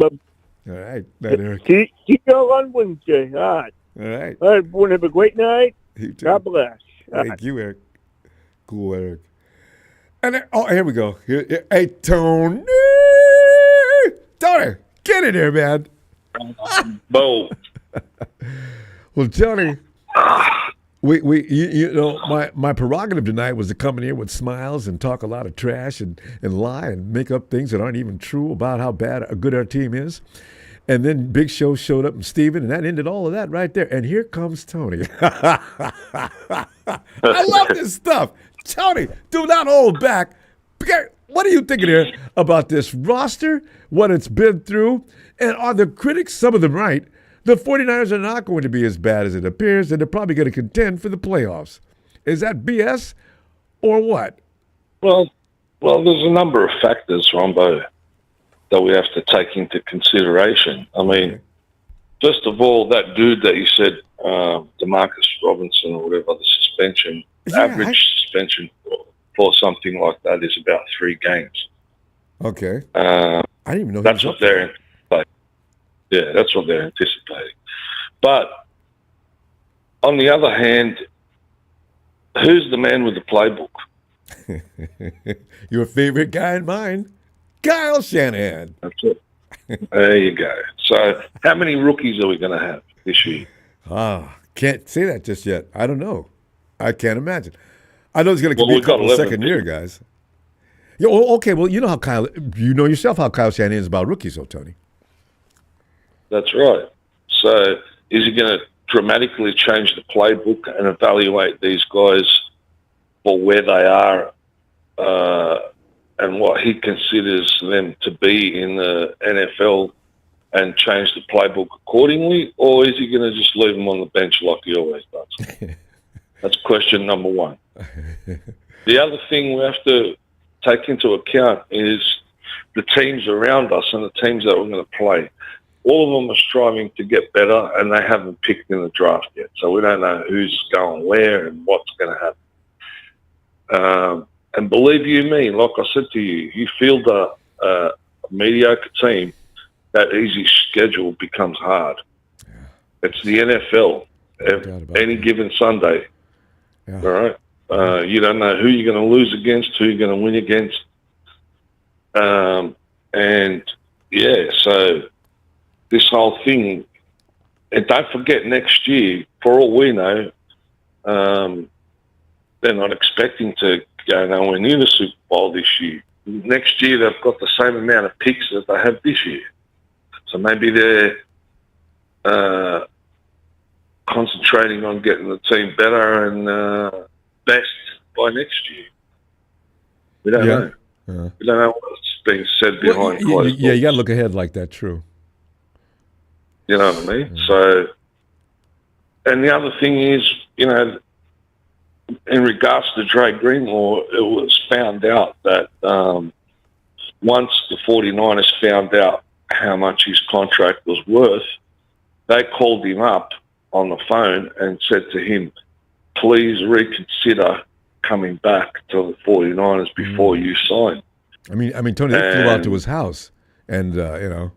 right. Night, Eric. See you on Wednesday. All right. All right. All right, everyone have a great night. You too. God bless. Thank you, Eric. Cool, Eric. And here we go. Hey, Tony. Tony, get in there, man. Boom. Well, Tony, my prerogative tonight was to come in here with smiles and talk a lot of trash and lie and make up things that aren't even true about how good our team is. And then Big Show showed up and Steven, and that ended all of that right there. And here comes Tony. I love this stuff. Tony, do not hold back. What are you thinking here about this roster, what it's been through, and are the critics, some of them right, the 49ers are not going to be as bad as it appears, and they're probably going to contend for the playoffs. Is that BS or what? Well, there's a number of factors, Ronbo, that we have to take into consideration. I mean, first of all, that dude that you said, DeMarcus Robinson or whatever, the suspension, average suspension for something like that is about 3 games. Okay. I didn't even know that's what they're anticipating. Yeah, that's what they're anticipating. But on the other hand, who's the man with the playbook? Your favorite guy and mine, Kyle Shanahan. That's it. There you go. So how many rookies are we going to have this year? Can't say that just yet. I don't know. I can't imagine. I know there's going to be a couple of second-year guys. Yeah, well, okay, well, you know yourself how Kyle Shanahan is about rookies, though, Tony. That's right. So is he going to dramatically change the playbook and evaluate these guys for where they are and what he considers them to be in the NFL and change the playbook accordingly? Or is he going to just leave them on the bench like he always does? That's question number one. The other thing we have to take into account is the teams around us and the teams that we're going to play. All of them are striving to get better, and they haven't picked in the draft yet. So we don't know who's going where and what's going to happen. And believe you me, like I said to you, you field a mediocre team, that easy schedule becomes hard. Yeah. It's the NFL. Any given Sunday. Yeah. All right? You don't know who you're going to lose against, who you're going to win against. So this whole thing, and don't forget next year, for all we know, they're not expecting to go nowhere near the Super Bowl this year. Next year, they've got the same amount of picks that they have this year. So maybe they're concentrating on getting the team better and best by next year. We don't know. We don't know what's being said behind closed doors. Yeah, you got to look ahead like that, true. You know what I mean? So And the other thing is, you know, in regards to Dre Greenlaw, it was found out that once the 49ers found out how much his contract was worth, they called him up on the phone and said to him, please reconsider coming back to the 49ers before you sign. I mean, Tony, they flew out to his house and, you know,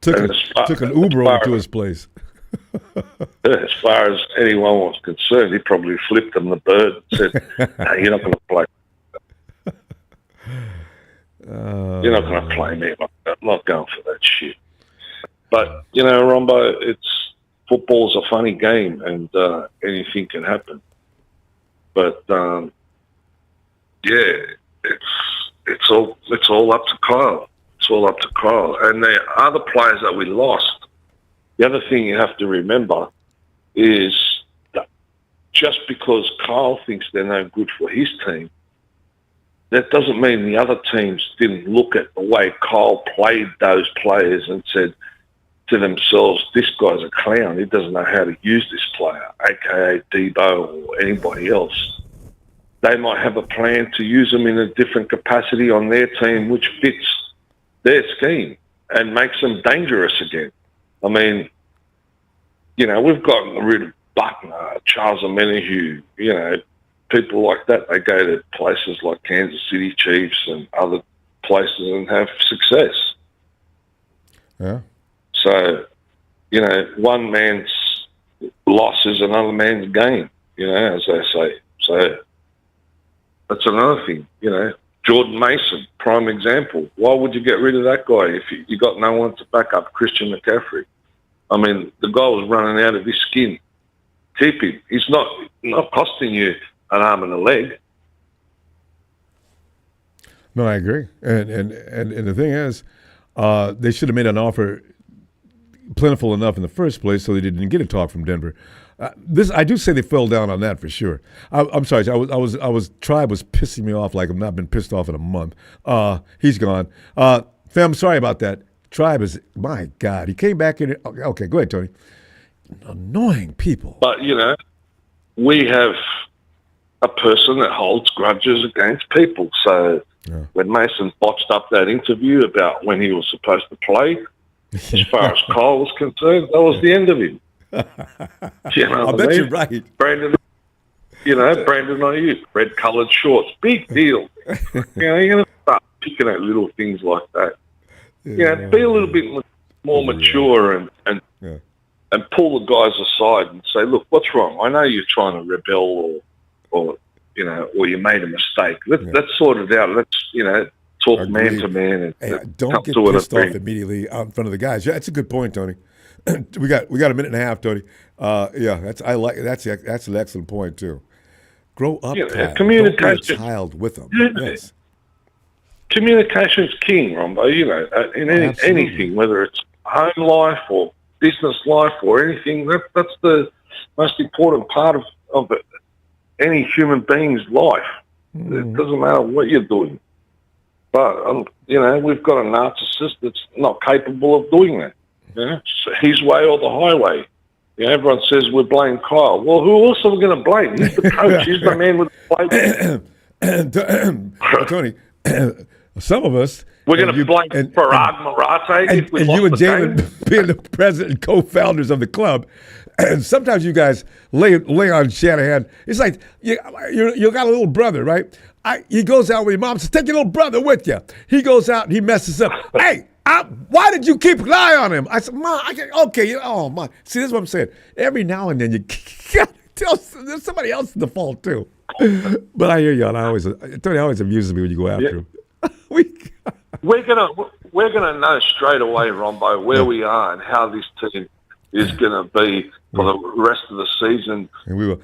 took an Uber over to his place. As far as anyone was concerned, he probably flipped them the bird and said, no, you're not going to play. You're not going to play me like that. I'm not going for that shit. But, you know, Ronbo, football's a funny game and anything can happen. But, yeah, it's all up to Kyle. It's all up to Kyle. And the other players that we lost, the other thing you have to remember is that just because Kyle thinks they're no good for his team, that doesn't mean the other teams didn't look at the way Kyle played those players and said to themselves, this guy's a clown. He doesn't know how to use this player, a.k.a. Debo or anybody else. They might have a plan to use them in a different capacity on their team which fits their scheme and makes them dangerous again. I mean, you know, we've gotten rid of Buckner, Charles Menahue, you know, people like that. They go to places like Kansas City Chiefs and other places and have success. Yeah. So, you know, one man's loss is another man's gain, you know, as they say. So that's another thing, you know. Jordan Mason, prime example. Why would you get rid of that guy if you got no one to back up Christian McCaffrey? I mean, the guy was running out of his skin. Keep him. He's not costing you an arm and a leg. No, I agree. And the thing is, they should have made an offer plentiful enough in the first place so they didn't get a talk from Denver. I do say they fell down on that for sure. I'm sorry. Tribe was pissing me off like I've not been pissed off in a month. He's gone. Fam, sorry about that. Tribe is, my God, he came back in. Okay, go ahead, Tony. Annoying people. But, you know, we have a person that holds grudges against people. So when Mason botched up that interview about when he was supposed to play, as far as Kyle was concerned, that was the end of him. You know I bet you're right. Brandon Aiyuk, red-coloured shorts, big deal. You know, you're going to start picking at little things like that. Yeah, be a little bit more mature and pull the guys aside and say, look, what's wrong? I know you're trying to rebel or you know, or you made a mistake. Let's sort it out. Let's, you know, talk man to man and don't get pissed off immediately out in front of the guys. Yeah, that's a good point, Tony. we got a minute and a half, Tony. That's an excellent point too. Grow up, communication. Don't be a child with them. Yes. Communication's king, Ronbo. You know, in anything, whether it's home life or business life or anything, that's the most important part of any human being's life. It doesn't matter what you're doing. But, you know, we've got a narcissist that's not capable of doing that. You know, it's his way or the highway. You know, everyone says we blame Kyle. Well, who else are we going to blame? He's the coach. He's the man with the plate. Tony, some of us... We're going to blame Farag Marate if we lost you and the Jalen game. being the president and co-founders of the club. And sometimes you guys lay on Shanahan. It's like you got a little brother, right? He goes out with your mom, says, take your little brother with you. He goes out and he messes up. Hey, why did you keep an eye on him? I said, Mom, oh, my. See, this is what I'm saying. Every now and then you tell there's somebody else in the fault, too. But I hear you, and Tony always amuses me when you go after him. We're gonna know straight away, Ronbo, where we are and how this team is gonna be for the rest of the season. And we will.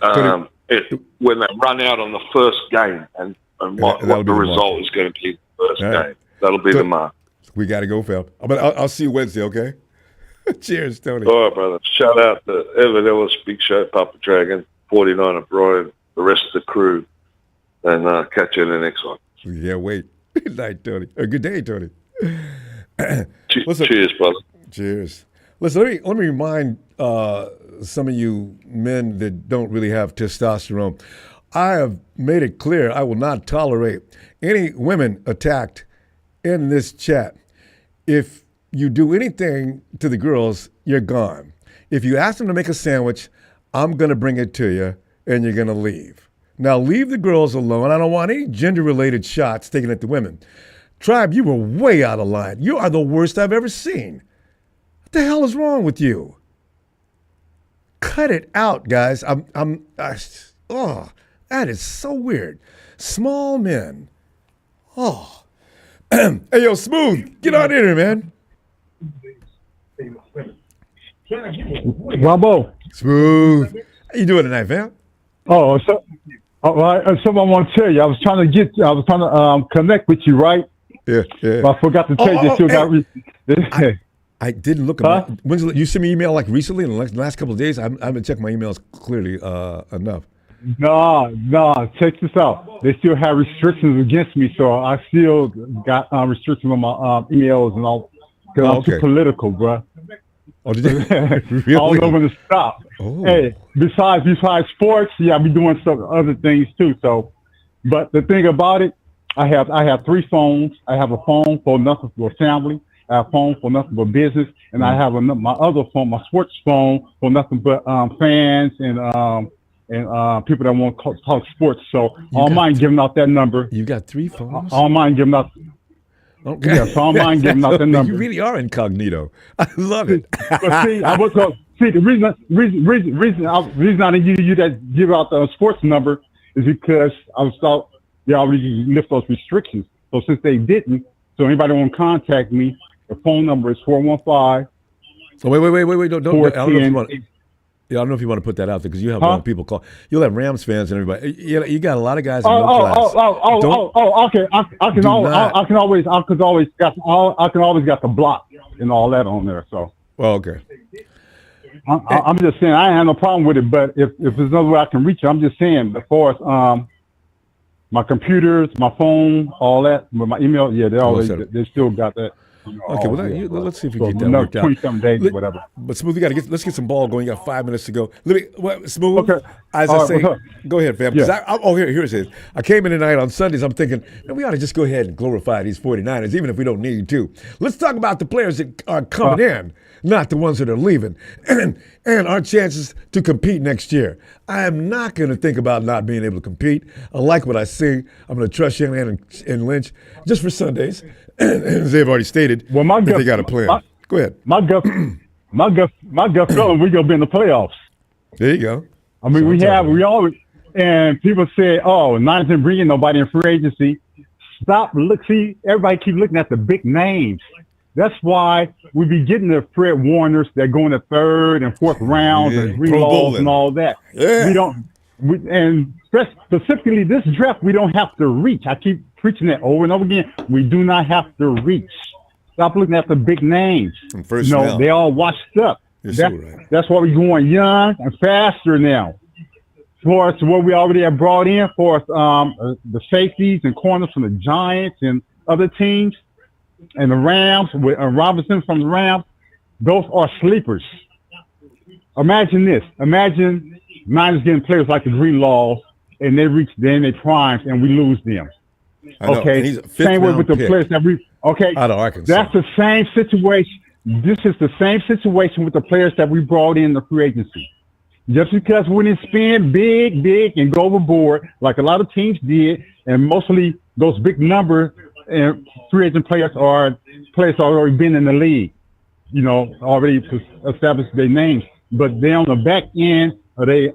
When they run out on the first game and what the result is going to be the first game. That'll be the mark. We got to go, Phil. But I'll see you Wednesday, okay? Cheers, Tony. All right, brother. Shout out to Evan Ellis, Big Show, Papa Dragon, 49er Brian, the rest of the crew, and catch you in the next one. Yeah, wait. Good night, Tony. Or good day, Tony. Cheers, brother. Cheers. Listen, let me remind some of you men that don't really have testosterone. I have made it clear I will not tolerate any women attacked in this chat. If you do anything to the girls, you're gone. If you ask them to make a sandwich, I'm going to bring it to you, and you're going to leave. Now, leave the girls alone. I don't want any gender-related shots taken at the women. Tribe, you were way out of line. You are the worst I've ever seen. What the hell is wrong with you? Cut it out, guys. That is so weird. Small men. Oh. Hey, yo, Smooth, get on in here, man. Ronbo. Smooth. How you doing tonight, fam? Oh, so something I want to tell you. I was trying to connect with you, right? Yeah. But I forgot to tell you that you got. I didn't look at you sent me an email like recently in the last couple of days. I haven't checked my emails clearly enough. No. Check this out. They still have restrictions against me, so I still got restrictions on my emails and all because I'm too political, bro. Oh, did they? Really? I don't know when to stop. Oh. Hey, besides sports, I be doing some other things too. So, but the thing about it, I have 3 phones. I have a phone for nothing for family. I have a phone for nothing but business, and I have my other phone, my sports phone, for nothing but fans and people that want to talk sports. So I don't mind giving out that number. You got 3 phones? I don't mind giving out. Okay. Yeah, so I don't mind giving out that number. You really are incognito. I love it. But the reason I didn't give out the sports number is because I was thought they already lift those restrictions. So since they didn't, so anybody want to contact me, the phone number is 415. So wait. Don't. I don't know if you want. Yeah, I don't know if you want to put that out there because you have a lot of people call. You'll have Rams fans and everybody. You got a lot of guys in middle class. Okay. I can always got the block and all that on there. So. Well, okay. I'm just saying I have no problem with it, but if there's another way I can reach it, I'm just saying as far as my computers, my phone, all that, with my email, they still got that. Okay, let's see if we can get that worked out. 27 days or whatever. But Smooth, let's get some ball going. You got 5 minutes to go. Smooth. Okay. As I say, go ahead, fam. Yeah. Here it is. I came in tonight on Sundays. I'm thinking, man, we ought to just go ahead and glorify these 49ers, even if we don't need to. Let's talk about the players that are coming in, not the ones that are leaving, and our chances to compete next year. I am not going to think about not being able to compete. I like what I see. I'm going to trust Shanahan and Lynch just for Sundays. As they've already stated, they got a plan. Go ahead. My gut feeling, we're gonna be in the playoffs. There you go. I mean, we always, and people say, "Oh, Niners didn't bring in nobody in free agency." See, everybody keep looking at the big names. That's why we be getting the Fred Warners that go in the 3rd and 4th rounds and Greenlaws and all that. Yeah. And specifically this draft, we don't have to reach. I keep preaching that over and over again. We do not have to reach. Stop looking at the big names. They all washed up. That's why we're going young and faster now. For us, what we already have brought in for us, the safeties and corners from the Giants and other teams, and the Rams with Robinson from the Rams, those are sleepers. Imagine this. Imagine Niners getting players like the Greenlaws, and they reach their primes, and we lose them. Okay, same way with the players that out of Arkansas. That's the same situation. This is the same situation with the players that we brought in the free agency. Just because we didn't spend big, and go overboard like a lot of teams did, and mostly those big number and free agent players are players already been in the league, already established their names, but they're on the back end of their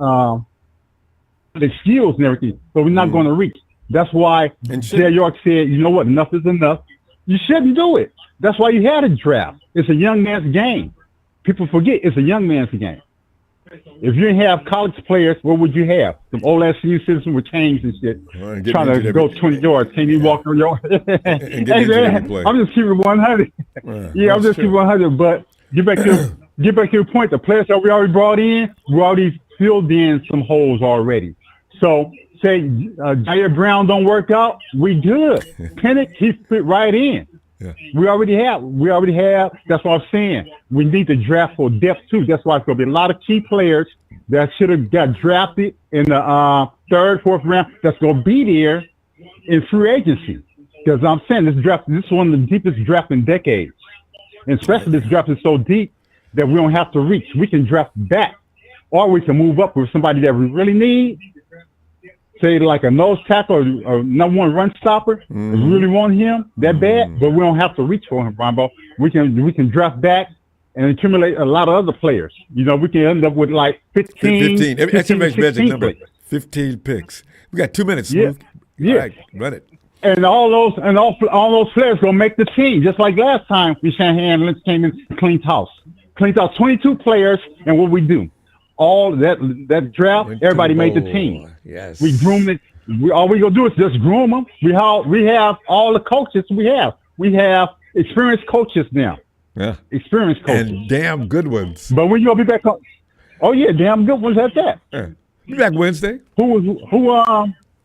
skills and everything. So we're not going to reach. That's why Jay York said, you know what, enough is enough. You shouldn't do it. That's why you had a draft. It's a young man's game. People forget it's a young man's game. If you didn't have college players, what would you have? Some old ass senior citizens with chains and shit, trying to go 20 yards. Can you walk on your? I'm just keeping 100. I'm just keeping 100. But get back to your point. The players that we already brought in, we already filled in some holes already. So say Jair Brown don't work out, we good. Pennick, he fit right in. Yeah. We already have. That's what I'm saying. We need to draft for depth too. That's why it's going to be a lot of key players that should have got drafted in the third, fourth round. That's going to be there in free agency. Because I'm saying this is one of the deepest drafts in decades. And especially this draft is so deep that we don't have to reach. We can draft back, or we can move up with somebody that we really need. Say like a nose tackle or number one run stopper. We really want him that bad, but we don't have to reach for him, Ronbo. We can draft back and accumulate a lot of other players. You know, we can end up with like 15. That's a magic number. Players. 15 picks. We got 2 minutes. Yeah. Smooth. Yeah. All right, run it. And all those players gonna make the team, just like last time we Shanahan Lynch came in cleaned house. 22 players, and what we do? All that draft, everybody made the team. Yes. We groomed it. All we gonna do is just groom them. We have all the coaches we have. We have experienced coaches now. Yeah. Experienced coaches. And damn good ones. But when you gonna be back on? Oh yeah, damn good ones at that. Yeah. Be back Wednesday.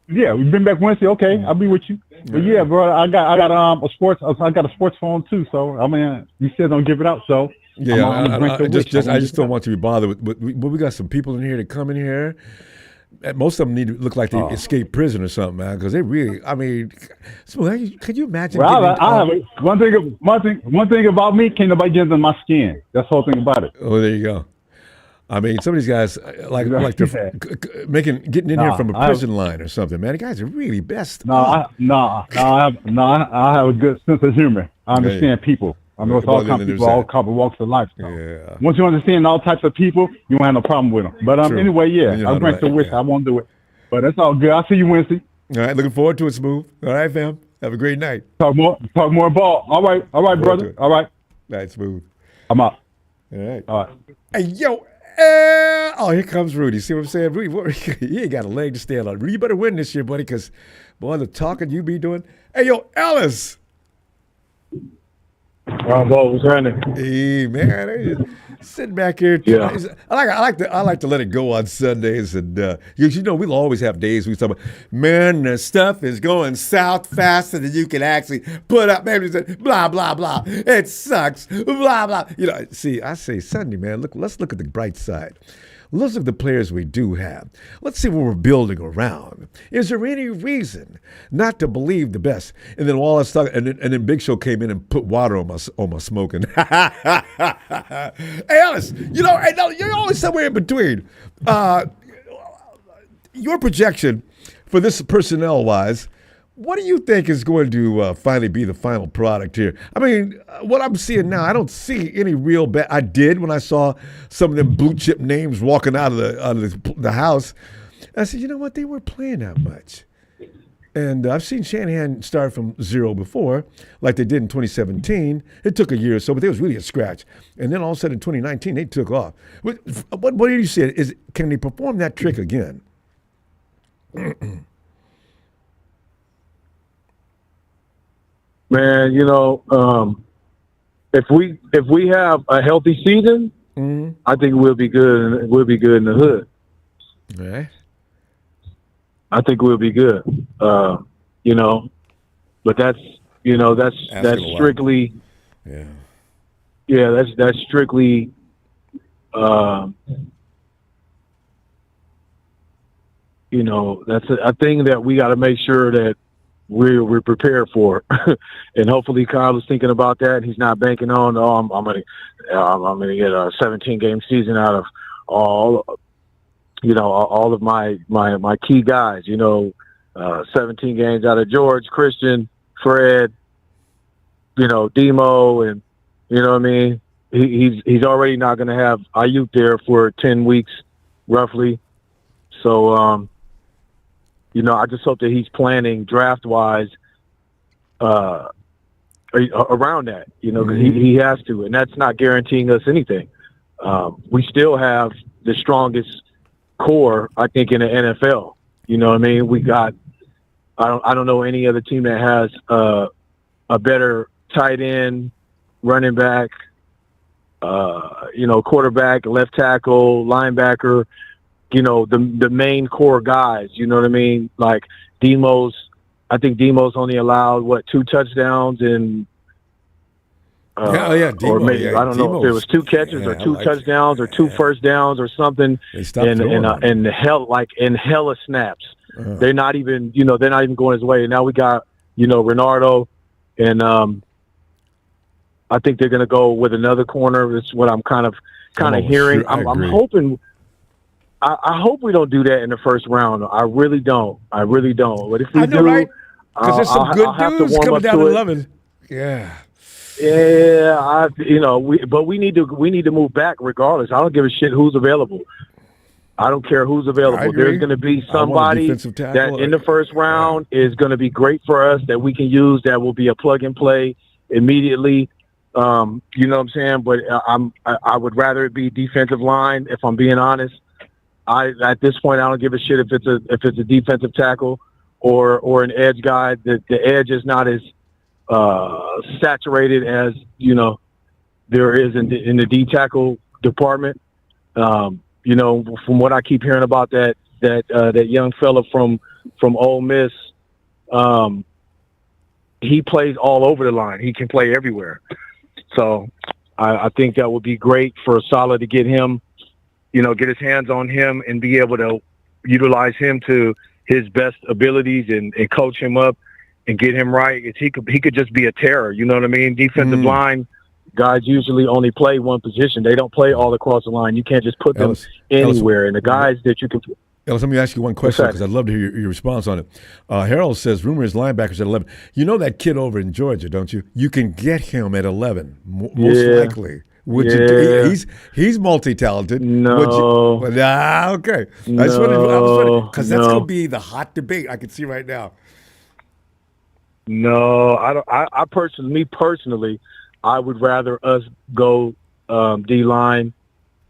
Yeah, we've been back Wednesday. Okay, I'll be with you. But yeah, bro, I got a sports phone too. So I mean, you said don't give it out. So yeah, I just don't want to be bothered with. But we got some people in here that come in here. Most of them need to look like they escaped prison or something, man. Because they really, I mean, could you imagine? Well, I have one thing about me. Can't nobody get under my skin. That's the whole thing about it. Oh, there you go. I mean, some of these guys like they're getting in here from a prison line or something, man. The guys are really best. I have a good sense of humor. I understand people. I know it's all kinds of people, all kinds of walks of life. So. Yeah. Once you understand all types of people, you won't have no problem with them. But anyway, yeah, I grant the wish. I won't do it. But that's all good. I'll see you Wednesday. All right, looking forward to it, Smooth. All right, fam. Have a great night. Talk more ball. All right, brother. All right. All right, Smooth. I'm out. All right. Hey, yo. Oh, here comes Rudy. See what I'm saying? Rudy, he ain't got a leg to stand on. Rudy, you better win this year, buddy, because, boy, the talking you be doing. Hey, yo, Ellis. Ronbo, what's happening? Hey, man. Sitting back here. Yeah. I like to let it go on Sundays. And, you know, we'll always have days we talk about, man, the stuff is going south faster than you can actually put up. Maybe blah, blah, blah. It sucks. Blah, blah. You know, see, I say Sunday, man, let's look at the bright side. Let's look at the players we do have. Let's see what we're building around. Is there any reason not to believe the best? And then while I was talking, and then Big Show came in and put water on my smoking. Hey, Alice, you're always somewhere in between. Your projection for this personnel-wise, what do you think is going to finally be the final product here? I mean, what I'm seeing now, I don't see any real bad. I did when I saw some of them blue chip names walking out of the house. I said, you know what? They weren't playing that much. And I've seen Shanahan start from zero before, like they did in 2017. It took a year or so, but they was really a scratch. And then all of a sudden in 2019, they took off. What do you say? Can they perform that trick again? Man, if we have a healthy season, I think we'll be good. We'll be good in the hood. All right. I think we'll be good. But that's strictly. Yeah. Yeah, that's strictly. That's a thing that we got to make sure that we're prepared for, and hopefully Kyle is thinking about that. And he's not banking on, I'm gonna get a 17-game season out of all of my key guys. 17 games out of George, Christian, Fred, Demo, and what I mean. He's already not going to have Aiyuk there for 10 weeks, roughly. So. I just hope that he's planning draft-wise around that, because he has to, and that's not guaranteeing us anything. We still have the strongest core, I think, in the NFL. You know what I mean? We got I don't know any other team that has a better tight end, running back, quarterback, left tackle, linebacker. The main core guys, you know what I mean? Like I think Demo's only allowed, 2 touchdowns in Demo, or maybe I don't know if it was 2 catches or 2 touchdowns or 2 first downs or something. And hella snaps. They're not even going his way. And now we got Renardo, and I think they're going to go with another corner. That's what I'm kind of hearing. Sure, I'm hoping. I hope we don't do that in the first round. I really don't. But if we do, right? Because there's some good dudes coming down at 11. Yeah, we need to move back regardless. I don't give a shit who's available. I don't care who's available. There's going to be somebody that in the first round is going to be great for us that we can use. That will be a plug and play immediately. You know what I'm saying? But I would rather it be defensive line. If I'm being honest, at this point I don't give a shit if it's a defensive tackle or an edge guy. The edge is not as saturated as there is in the D tackle department. From what I keep hearing about that young fella from Ole Miss, he plays all over the line. He can play everywhere. So I think that would be great for Saleh to get him, get his hands on him and be able to utilize him to his best abilities and coach him up and get him right. He could just be a terror. You know what I mean? Defensive line guys usually only play one position. They don't play all across the line. You can't just put them anywhere. And the guys that you can. Ellis, let me ask you one question because I'd love to hear your response on it. Harold says, rumor is linebackers at 11. You know that kid over in Georgia, don't you? You can get him at 11, most likely. Would you do? He's multi-talented. No. Okay. I was wondering because that's going to be the hot debate I can see right now. No, I don't. I personally, I would rather us go D-line,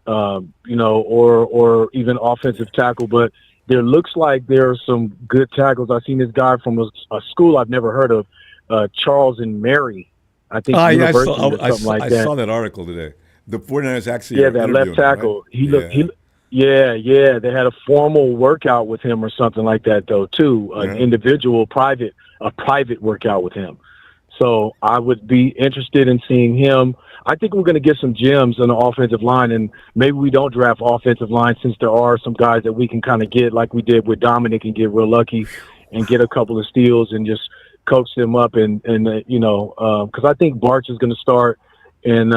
or even offensive tackle. But there looks like there are some good tackles. I've seen this guy from a school I've never heard of, Charles and Mary. I think university or something like that. I saw that article today. The 49ers actually that left tackle. Right? They had a formal workout with him or something like that though too. An individual private workout with him. So I would be interested in seeing him. I think we're going to get some gems on the offensive line, and maybe we don't draft offensive line since there are some guys that we can kind of get like we did with Dominic and get real lucky and get a couple of steals and just coach them up and because I think Barch is going to start and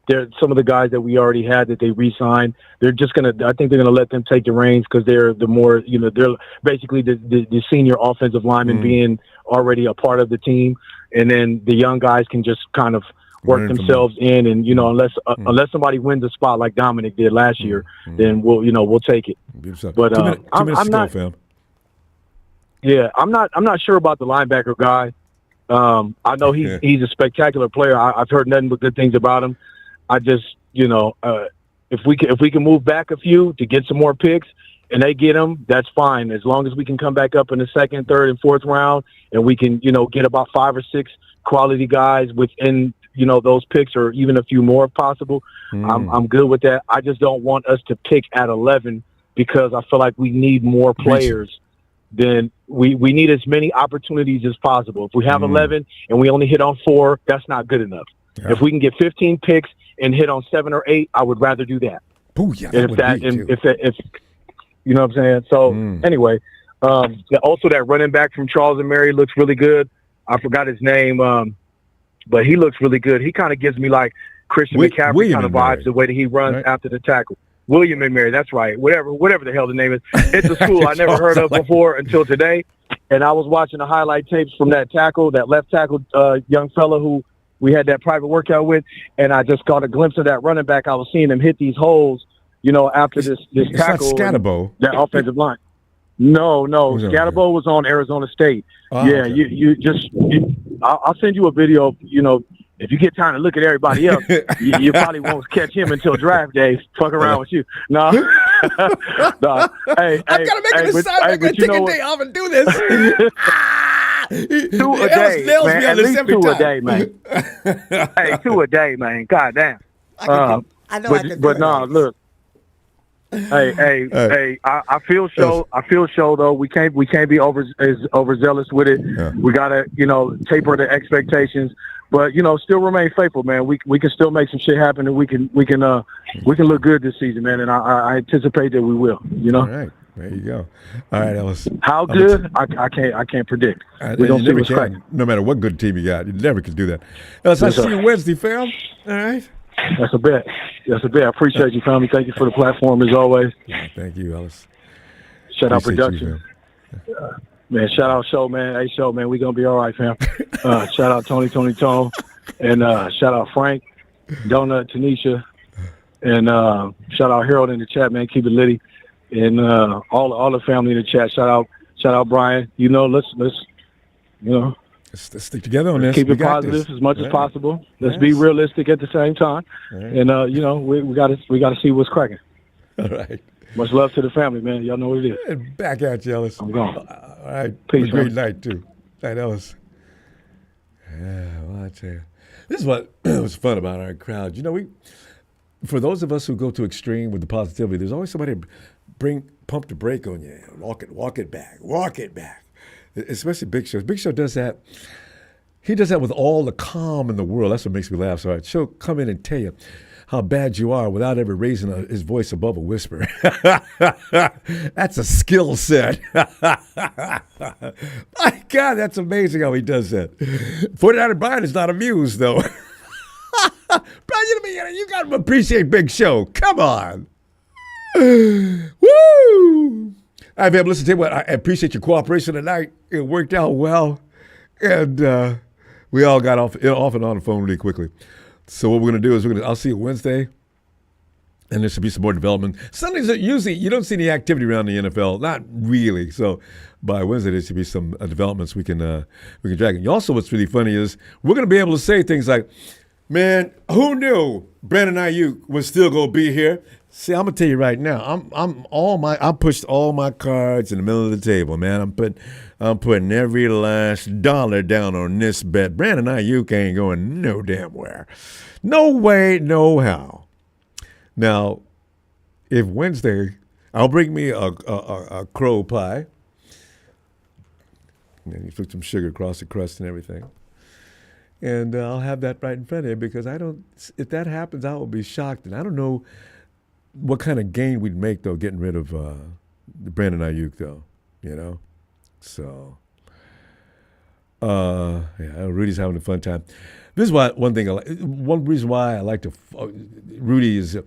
they're some of the guys that we already had that they re-signed. I think they're going to let them take the reins because they're the more, they're basically the senior offensive linemen being already a part of the team. And then the young guys can just kind of work themselves in. And, unless somebody wins a spot like Dominic did last year, then we'll take it. But I'm not, fam. Yeah, I'm not sure about the linebacker guy. I know he's a spectacular player. I've heard nothing but good things about him. I just, if we can move back a few to get some more picks and they get them, that's fine. As long as we can come back up in the second, third, and fourth round and we can, get about 5 or 6 quality guys within, those picks or even a few more if possible, I'm good with that. I just don't want us to pick at 11 because I feel like we need more players than we need as many opportunities as possible. If we have 11 and we only hit on 4, that's not good enough. Yeah. If we can get 15 picks and hit on 7 or 8, I would rather do that. Oh yeah, if you know what I'm saying. So anyway, also that running back from Charles and Mary looks really good. I forgot his name, but he looks really good. He kind of gives me like Christian McCaffrey kind of vibes, the way that he runs after the tackle. William and Mary, that's right. Whatever the hell the name is. It's a school I never heard of before until today. And I was watching the highlight tapes from that left tackle, young fella who we had that private workout with, and I just got a glimpse of that running back. I was seeing him hit these holes, after this tackle. It's not Scatabo. That offensive line. No. Scatabo was on Arizona State. Oh, yeah, okay. I'll send you a video, if you get time to look at everybody else, you probably won't catch him until draft day. Fuck around with you. No. Hey, I gotta make an assignment. I gotta take a day off and do this. 2 a day, man. At least 2 a day, man. Hey, 2 a day, man. God damn. I can do no, look. Hey. I feel though. We can't be overzealous with it. Yeah. We gotta, taper the expectations. But still remain faithful, man. We can still make some shit happen, and we can look good this season, man. And I anticipate that we will. All right, there you go. All right, Ellis. How good? I can't predict. We're gonna see what's cracking. No matter what good team you got, you never can do that. Ellis, I'll see you Wednesday, fam. All right. That's a bet. I appreciate you, family. Thank you for the platform as always. Thank you, Ellis. Shout out production. Man, shout out show, man. Hey, show, man. We gonna be all right, fam. Shout out Tony, and shout out Frank, Donut, Tanisha, and shout out Harold in the chat, man. Keep it litty, and all the family in the chat. Shout out Brian. Let's stick together on this. Keep it positive as much as possible. Let's be realistic at the same time, and we gotta see what's cracking. All right. Much love to the family, man. Y'all know what it is. And back at you, Ellis. I'm gone. All right. Peace, Great night, too. Night, Ellis. Yeah, well, I tell you. This is what was fun about our crowd. For those of us who go to extreme with the positivity, there's always somebody to pump the brake on you. Walk it back. Especially Big Show. Big Show does that. He does that with all the calm in the world. That's what makes me laugh so hard. She'll come in and tell you how bad you are without ever raising his voice above a whisper. That's a skill set. My God, that's amazing how he does that. 49er Brian is not amused, though. Brian, you got to appreciate Big Show. Come on. Woo! All right, man, listen, tell you what, I appreciate your cooperation tonight. It worked out well. And we all got off and on the phone really quickly. So what we're going to do is I'll see you Wednesday, and there should be some more development. Sundays, usually you don't see any activity around the NFL, not really. So by Wednesday, there should be some developments we can drag. And also, what's really funny is we're going to be able to say things like, "Man, who knew Brandon Aiyuk was still going to be here?" See, I'm gonna tell you right now, I pushed all my cards in the middle of the table, man. I'm putting every last dollar down on this bet. Brandon Aiyuk ain't going no damn where. No way, no how. Now, if Wednesday, I'll bring me a crow pie. And you put some sugar across the crust and everything. And I'll have that right in front of you because if that happens, I will be shocked. And I don't know what kind of gain we'd make, though, getting rid of Brandon Aiyuk, though, So, Rudy's having a fun time. This is one reason why I like to, Rudy is,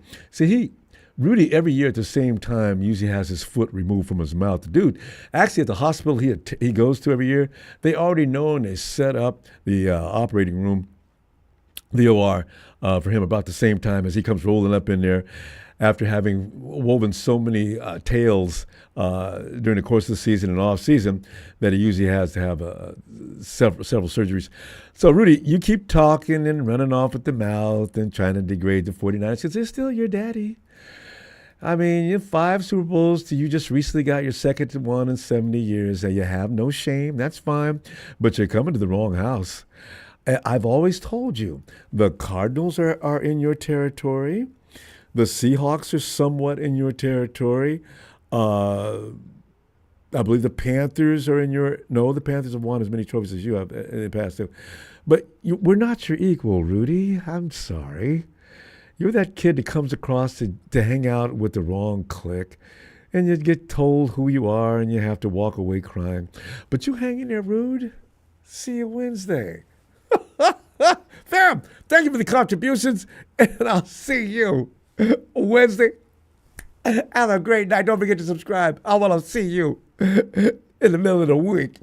Rudy every year at the same time usually has his foot removed from his mouth. The dude, actually at the hospital he goes to every year, they already know and they set up the operating room, the OR, for him about the same time as he comes rolling up in there after having woven so many tales during the course of the season and off season that he usually has to have several surgeries. So, Rudy, you keep talking and running off with the mouth and trying to degrade the 49ers because they're still your daddy. I mean, you have 5 Super Bowls. You just recently got your second one in 70 years. And you have no shame. That's fine. But you're coming to the wrong house. I've always told you, the Cardinals are in your territory. The Seahawks are somewhat in your territory. I believe the Panthers are in your... No, the Panthers have won as many trophies as you have in the past, too. But we're not your equal, Rudy. I'm sorry. You're that kid that comes across to hang out with the wrong clique, and you get told who you are, and you have to walk away crying. But you hang in there, Rude. See you Wednesday. Fam, thank you for the contributions, and I'll see you Wednesday. Have a great night. Don't forget to subscribe. I want to see you in the middle of the week.